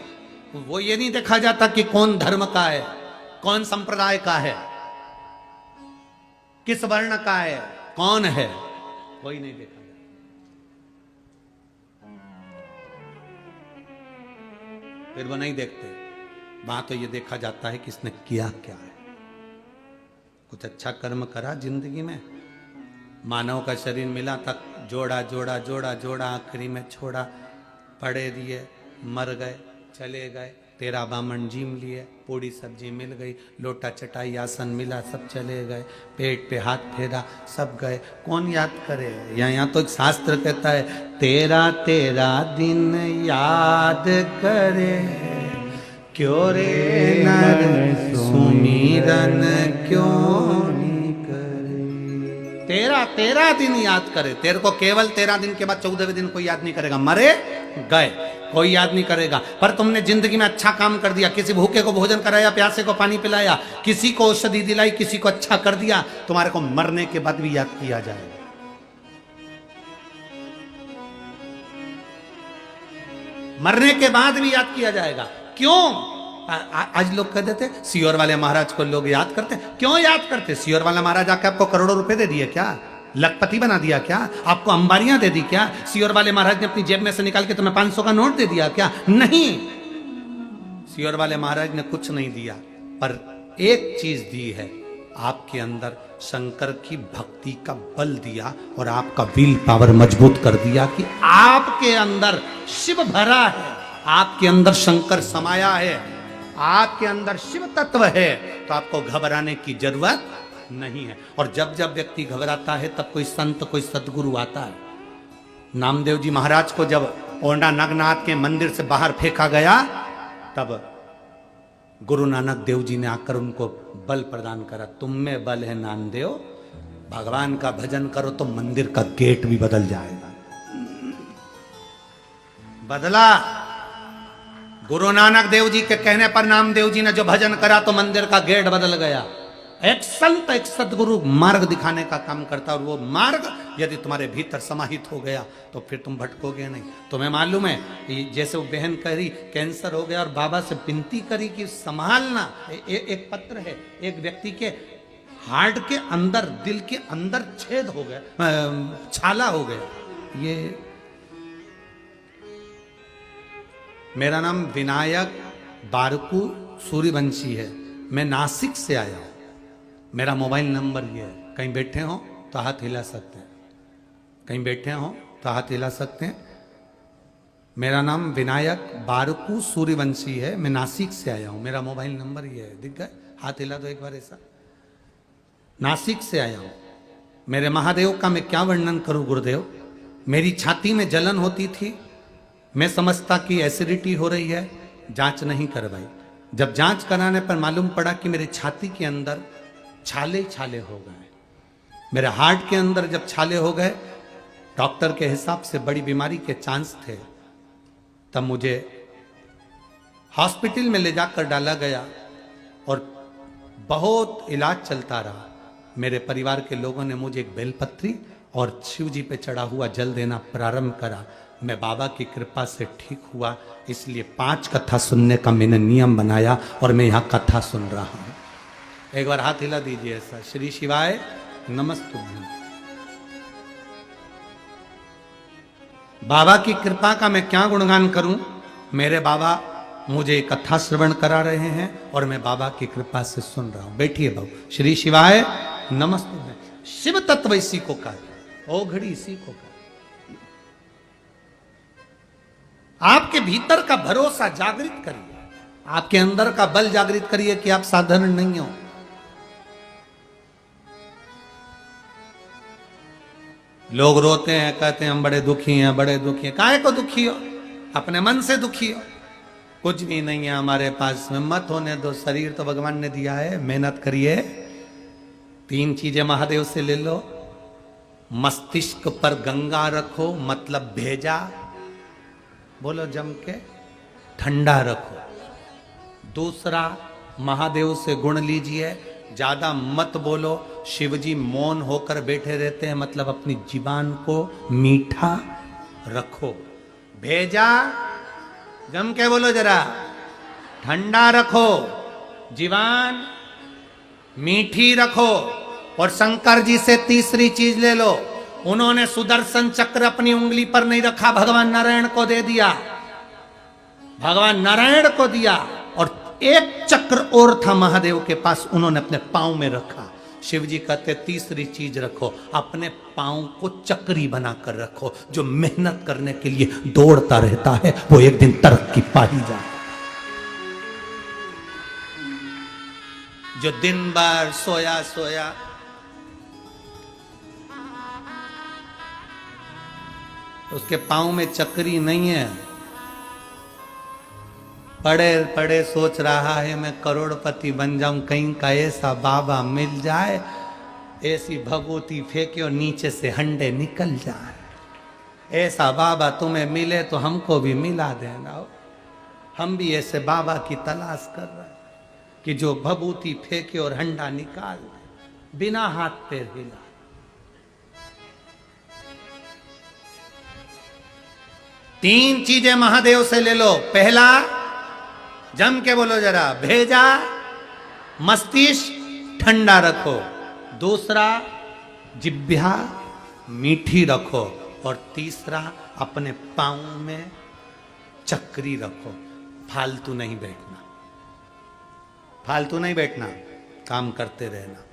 वो ये नहीं देखा जाता कि कौन धर्म का है, कौन संप्रदाय का है, किस वर्ण का है, कौन है, कोई नहीं देखा जाता। फिर वो नहीं देखते। वहां तो ये देखा जाता है कि इसने किया क्या है। कुछ अच्छा कर्म करा जिंदगी में, मानव का शरीर मिला था, जोड़ा जोड़ा जोड़ा जोड़ा, आखिरी में छोड़ा, पड़े दिए, मर गए, चले गए, 13 बामन जीम लिए, पूड़ी सब्जी मिल गई, लोटा चटाई आसन मिला, सब चले गए, पेट पे हाथ फेरा, सब गए, कौन याद करे। यहाँ तो एक शास्त्र कहता है, 13 दिन याद करे, क्यों रे नर सुमिरन क्यों नहीं करे। 13 दिन याद करे। तेरे को केवल 13 दिन के बाद 14वें दिन कोई याद नहीं करेगा, मरे गए, कोई याद नहीं करेगा। पर तुमने जिंदगी में अच्छा काम कर दिया, किसी भूखे को भोजन कराया, प्यासे को पानी पिलाया, किसी को औषधि दिलाई, किसी को अच्छा कर दिया, तुम्हारे को मरने के बाद भी याद किया जाएगा। मरने के बाद भी याद किया जाएगा। क्यों? आज लोग कह देते सियोर वाले महाराज को लोग याद करते, क्यों याद करते? सियोर वाला महाराज आके आपको करोड़ों रुपए दे दिए क्या? लखपति बना दिया क्या? आपको अंबारियां दे दी क्या? सियोर वाले महाराज ने अपनी जेब में से निकाल के तुम्हें 500 का नोट दे दिया क्या? नहीं, सियोर वाले महाराज ने कुछ नहीं दिया, पर एक चीज दी है, आपके अंदर शंकर की भक्ति का बल दिया और आपका विल पावर मजबूत कर दिया कि आपके अंदर शिव भरा है, आपके अंदर शंकर समाया है, आपके अंदर शिव तत्व है, तो आपको घबराने की जरूरत नहीं है। और जब जब व्यक्ति घबराता है तब कोई संत, कोई सदगुरु आता है। नामदेव जी महाराज को जब ओंडा नागनाथ के मंदिर से बाहर फेंका गया, तब गुरु नानक देव जी ने आकर उनको बल प्रदान करा। तुम में बल है नामदेव, भगवान का भजन करो तो मंदिर का गेट भी बदल जाएगा। बदला। गुरु नानक देव जी के कहने पर नामदेव जी ने जो भजन करा तो मंदिर का गेट बदल गया। एक संत, एक सदगुरु मार्ग दिखाने का काम करता, और वो मार्ग यदि तुम्हारे भीतर समाहित हो गया तो फिर तुम भटकोगे नहीं। तुम्हें मालूम है, जैसे वो बहन कह रही कैंसर हो गया और बाबा से विनती करी कि संभालना। एक पत्र है, एक व्यक्ति के हार्ट के अंदर, दिल के अंदर छेद हो गया, छाला हो गया। ये मेरा नाम विनायक बारकू सूर्यवंशी है, मैं नासिक से आया हूं। मेरा मोबाइल नंबर ये है, कहीं बैठे हो तो हाथ हिला सकते हैं, कहीं बैठे हो तो हाथ हिला सकते हैं। मेरा नाम विनायक बारकू सूर्यवंशी है, मैं नासिक से आया हूं, मेरा मोबाइल नंबर ये है। दिख गए? हाथ हिला दो एक बार ऐसा। नासिक से आया हूं। मेरे महादेव का मैं क्या वर्णन करूं गुरुदेव। मेरी छाती में जलन होती थी, मैं समझता कि एसिडिटी हो रही है, जांच नहीं करवाई। जब जांच कराने पर मालूम पड़ा कि मेरी छाती के अंदर छाले छाले हो गए। मेरे हार्ट के अंदर जब छाले हो गए, डॉक्टर के हिसाब से बड़ी बीमारी के चांस थे। तब मुझे हॉस्पिटल में ले जाकर डाला गया और बहुत इलाज चलता रहा। मेरे परिवार के लोगों ने मुझे एक बेलपत्री और शिव जी पे चढ़ा हुआ जल देना प्रारंभ करा। मैं बाबा की कृपा से ठीक हुआ, इसलिए 5 कथा सुनने का मैंने नियम बनाया और मैं यहाँ कथा सुन रहा हूँ। एक बार हाथ हिला दीजिए ऐसा। श्री शिवाय नमस्तुभ्यं। बाबा की कृपा का मैं क्या गुणगान करूं। मेरे बाबा मुझे कथा श्रवण करा रहे हैं और मैं बाबा की कृपा से सुन रहा हूं। बैठिए बाबू। श्री शिवाय नमस्तुभ्यं। शिव तत्व इसी को कहा, ओघड़ी इसी को कहा। आपके भीतर का भरोसा जागृत करिए, आपके अंदर का बल जागृत करिए कि आप साधारण नहीं हो। लोग रोते हैं, कहते हैं हम बड़े दुखी हैं, बड़े दुखी हैं। काहे को दुखी हो? अपने मन से दुखी हो। कुछ भी नहीं है हमारे पास में, मत होने दो। शरीर तो भगवान ने दिया है, मेहनत करिए। 3 चीजें महादेव से ले लो। मस्तिष्क पर गंगा रखो, मतलब भेजा, बोलो जम के, ठंडा रखो। दूसरा, महादेव से गुण लीजिए, ज्यादा मत बोलो। शिवजी मौन होकर बैठे रहते हैं, मतलब अपनी जीवान को मीठा रखो। भेजा, जम के बोलो जरा, ठंडा रखो, जीवान मीठी रखो। और शंकर जी से तीसरी चीज ले लो, उन्होंने सुदर्शन चक्र अपनी उंगली पर नहीं रखा, भगवान नारायण को दे दिया। भगवान नारायण को दिया और एक चक्र और था महादेव के पास, उन्होंने अपने पांव में रखा। शिव जी कहते तीसरी चीज रखो, अपने पांव को चक्री बनाकर रखो। जो मेहनत करने के लिए दौड़ता रहता है वो एक दिन तरक्की पा ही जाए। जो दिन भर सोया सोया उसके पांव में चक्री नहीं है, पड़े पड़े सोच रहा है मैं करोड़पति बन जाऊं, कहीं का ऐसा बाबा मिल जाए, ऐसी भभूति फेंके और नीचे से हंडे निकल जाए। ऐसा बाबा तुम्हें मिले तो हमको भी मिला देना। हम भी ऐसे बाबा की तलाश कर रहे हैं कि जो भभूति फेंके और हंडा निकाल दे बिना हाथ पैर हिला। तीन चीजें महादेव से ले लो। पहला, जम के बोलो जरा, भेजा मस्तिष्क ठंडा रखो। दूसरा, जिह्वा मीठी रखो। और तीसरा, अपने पांव में चक्री रखो। फालतू नहीं बैठना, फालतू नहीं बैठना, काम करते रहना।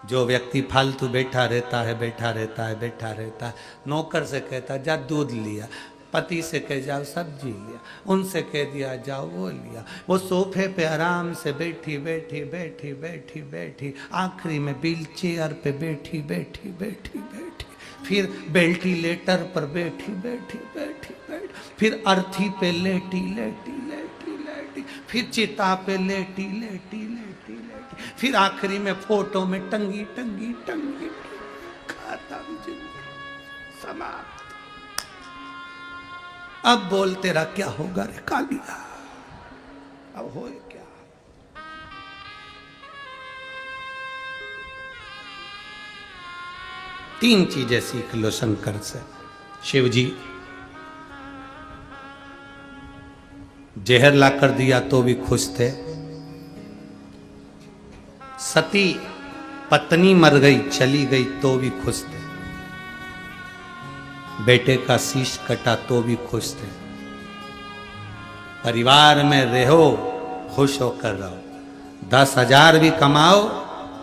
जो व्यक्ति फालतू बैठा रहता है, बैठा रहता है, बैठा रहता है, नौकर से कहता जा दूध लिया, पति से कह जाओ सब्जी लिया, उनसे कह दिया जाओ वो लिया, वो सोफे पे आराम से बैठी बैठी बैठी बैठी बैठी, आखिरी में व्हील चेयर पे बैठी बैठी बैठी बैठी, फिर वेंटिलेटर पर बैठी बैठी बैठी बैठी, फिर अर्थी पे लेटी लेटी लेटी लेटी, फिर चिता पे लेटी लेटी लेटी लेटी, फिर आखिरी में फोटो में टंगी टंगी टंगी, खाता भी जिंदगी समाप्त। अब बोल तेरा क्या होगा रे कालिया, अब हो क्या? तीन चीजें सीख लो शंकर से। शिव जी जहर ला कर दिया तो भी खुश थे। सती पत्नी मर गई चली गई तो भी खुश थे। बेटे का शीश कटा तो भी खुश थे। परिवार में रहो, खुश होकर रहो। 10,000 भी कमाओ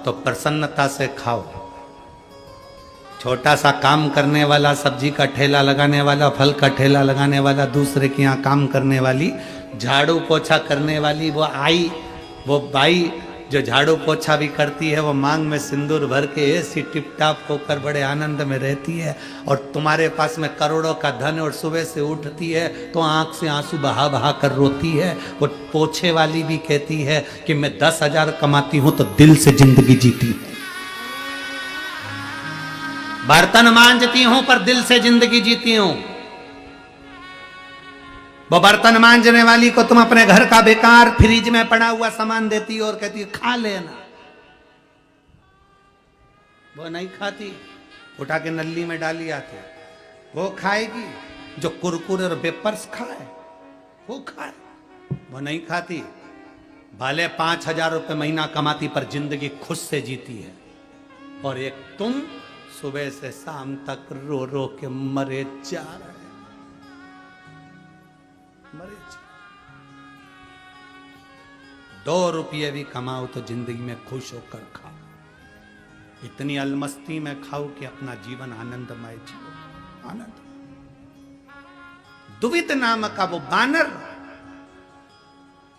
तो प्रसन्नता से खाओ। छोटा सा काम करने वाला, सब्जी का ठेला लगाने वाला, फल का ठेला लगाने वाला, दूसरे के यहाँ काम करने वाली, झाड़ू पोछा करने वाली, वो बाई जो झाड़ू पोछा भी करती है, वो मांग में सिंदूर भर के ऐसी टिप टाप होकर बड़े आनंद में रहती है। और तुम्हारे पास में करोड़ों का धन और सुबह से उठती है तो आंख से आंसू बहा बहा कर रोती है। वो पोछे वाली भी कहती है कि मैं 10,000 कमाती हूं तो दिल से जिंदगी जीती है। बर्तन मांजती हूं पर दिल से जिंदगी जीती हूं। वो बर्तन मांजने वाली को तुम अपने घर का बेकार फ्रिज में पड़ा हुआ सामान देती हो और कहती हो खा लेना, वो नहीं खाती, उठा के नली में डाली आती, वो खाएगी। जो कुरकुरे और वेपर्स खाए वो खाए, वो नहीं खाती। भले 5,000 रुपए महीना कमाती पर जिंदगी खुश से जीती है। और एक तुम सुबह से शाम तक रो रो के मरे जा रहे, मरे जा। 2 रुपये भी कमाओ तो जिंदगी में खुश होकर खाओ। इतनी अलमस्ती में खाओ कि अपना जीवन आनंदमय जियो। आनंद। दुवित नाम का वो बानर,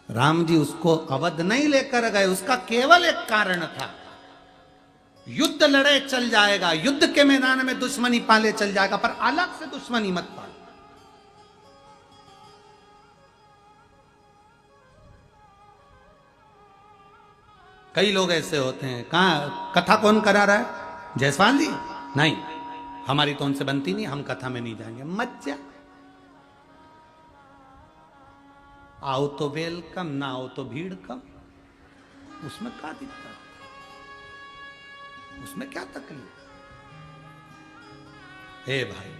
राम जी उसको अवध नहीं लेकर गए, उसका केवल एक कारण था, युद्ध लड़े चल जाएगा, युद्ध के मैदान में दुश्मनी पाले चल जाएगा, पर अलग से दुश्मनी मत पाले। कई लोग ऐसे होते हैं, कहां कथा कौन करा रहा है? जायसवाल जी? नहीं, हमारी तो उनसे बनती नहीं, हम कथा में नहीं जाएंगे। मत जा, आओ तो वेलकम, ना आओ तो भीड़ कम। उसमें क्या दिक्कत, उसमें क्या तकलीफ? हे भाई,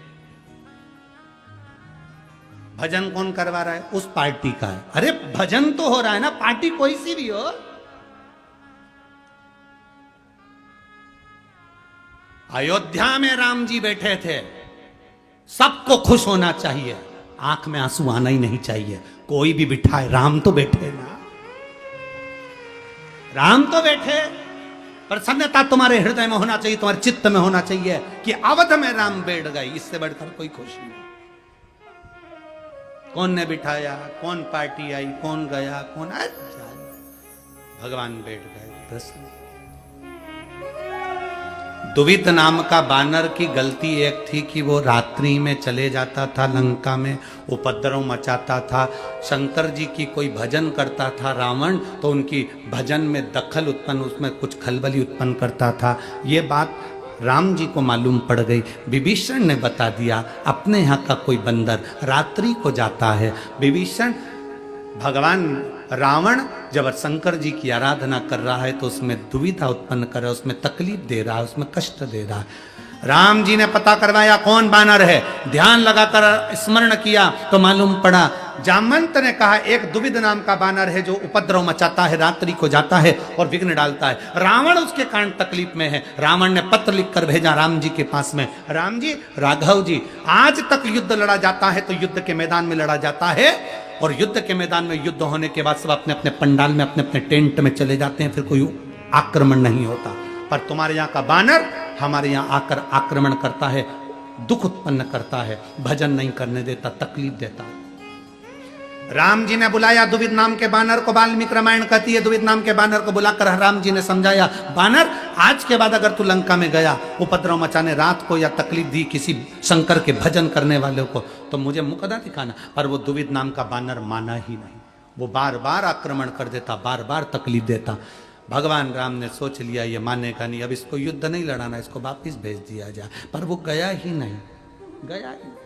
भजन कौन करवा रहा है? उस पार्टी का है। अरे भजन तो हो रहा है ना, पार्टी कोई सी भी हो। अयोध्या में राम जी बैठे थे, सबको खुश होना चाहिए। आंख में आंसू आना ही नहीं चाहिए। कोई भी बिठाए, राम तो बैठे ना, राम तो बैठे। प्रसन्नता तुम्हारे हृदय में होना चाहिए, तुम्हारे चित्त में होना चाहिए कि अवध में राम बैठ गए। इससे बढ़कर कोई खुशी नहीं। कौन ने बिठाया, कौन पार्टी आई, कौन गया, कौन आया, भगवान बैठ गए प्रसन्न। दुवित नाम का बानर की गलती एक थी कि वो रात्रि में चले जाता था लंका में, उपद्रव मचाता था। शंकर जी की कोई भजन करता था रावण, तो उनकी भजन में दखल उत्पन्न, उसमें कुछ खलबली उत्पन्न करता था। ये बात राम जी को मालूम पड़ गई। विभीषण ने बता दिया अपने यहाँ का कोई बंदर रात्रि को जाता है। विभीषण, भगवान रावण जब शंकर जी की आराधना कर रहा है तो उसमें दुविधा उत्पन्न कर रहा है, उसमें तकलीफ दे रहा है, उसमें कष्ट दे रहा है। राम जी ने पता करवाया कौन बानर है, ध्यान लगाकर स्मरण किया तो मालूम पड़ा। जामवंत ने कहा एक दुविध नाम का बानर है जो उपद्रव मचाता है, रात्रि को जाता है और विघ्न डालता है। रावण उसके कारण तकलीफ में है। रावण ने पत्र लिखकर भेजा राम जी के पास में, राम जी, राघव जी, आज तक युद्ध लड़ा जाता है तो युद्ध के मैदान में लड़ा जाता है, और युद्ध के मैदान में युद्ध होने के बाद सब अपने अपने पंडाल में, अपने अपने टेंट में चले जाते हैं, फिर कोई आक्रमण नहीं होता। पर तुम्हारे यहाँ का बानर हमारे यहाँ आकर आक्रमण करता है, दुख उत्पन्न करता है, भजन नहीं करने देता, तकलीफ देता है। राम जी ने बुलाया दुविध नाम के बानर को, वाल्मीकि रामायण कहती है दुविध नाम के बानर को बुलाकर राम जी ने समझाया, बानर आज के बाद अगर तू लंका में गया उपद्रव मचाने रात को या तकलीफ दी किसी शंकर के भजन करने वाले को, तो मुझे मुकद्दमा दिखाना। पर वो दुविध नाम का बानर माना ही नहीं, वो बार बार आक्रमण कर देता, बार बार तकलीफ देता। भगवान राम ने सोच लिया ये मानेगा नहीं, अब इसको युद्ध नहीं लड़ाना, इसको वापिस भेज दिया जाए। पर वो गया ही नहीं, गया ही नहीं।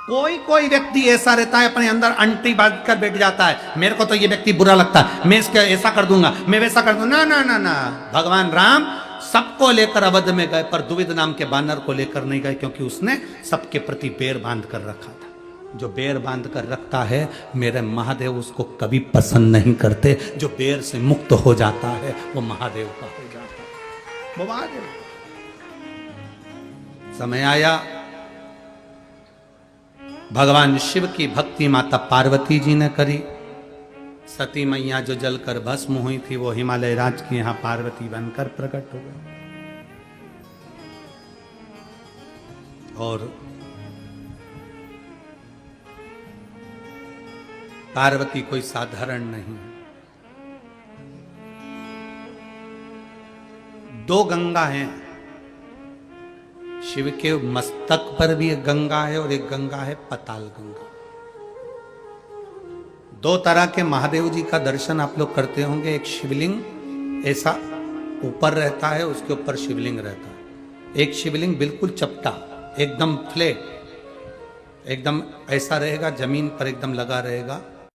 कोई कोई व्यक्ति ऐसा रहता है अपने अंदर अंटी बांध कर बैठ जाता है, मेरे को तो ये व्यक्ति बुरा लगता है, मैं इसका ऐसा कर दूंगा, मैं वैसा कर दूंगा। ना ना ना ना, भगवान राम सबको लेकर अवध में गए, पर दुविध नाम के बानर को लेकर नहीं गए, क्योंकि उसने सबके प्रति बैर बांध कर रखा था। जो बैर बांध कर रखता है मेरे महादेव उसको कभी पसंद नहीं करते। जो बैर से मुक्त हो जाता है वो महादेव का हो जाता है, वो महादेव। समय आया, भगवान शिव की भक्ति माता पार्वती जी ने करी। सती मैया जो जलकर भस्म हुई थी वो हिमालय राज की यहां पार्वती बनकर प्रकट हो गई। और पार्वती कोई साधारण नहीं, दो गंगा हैं। शिव के मस्तक पर भी एक गंगा है और एक गंगा है पाताल गंगा। दो तरह के महादेव जी का दर्शन आप लोग करते होंगे। एक शिवलिंग ऐसा ऊपर रहता है, उसके ऊपर शिवलिंग रहता है। एक शिवलिंग बिल्कुल चपटा, एकदम फ्लैट, एकदम ऐसा रहेगा, जमीन पर एकदम लगा रहेगा।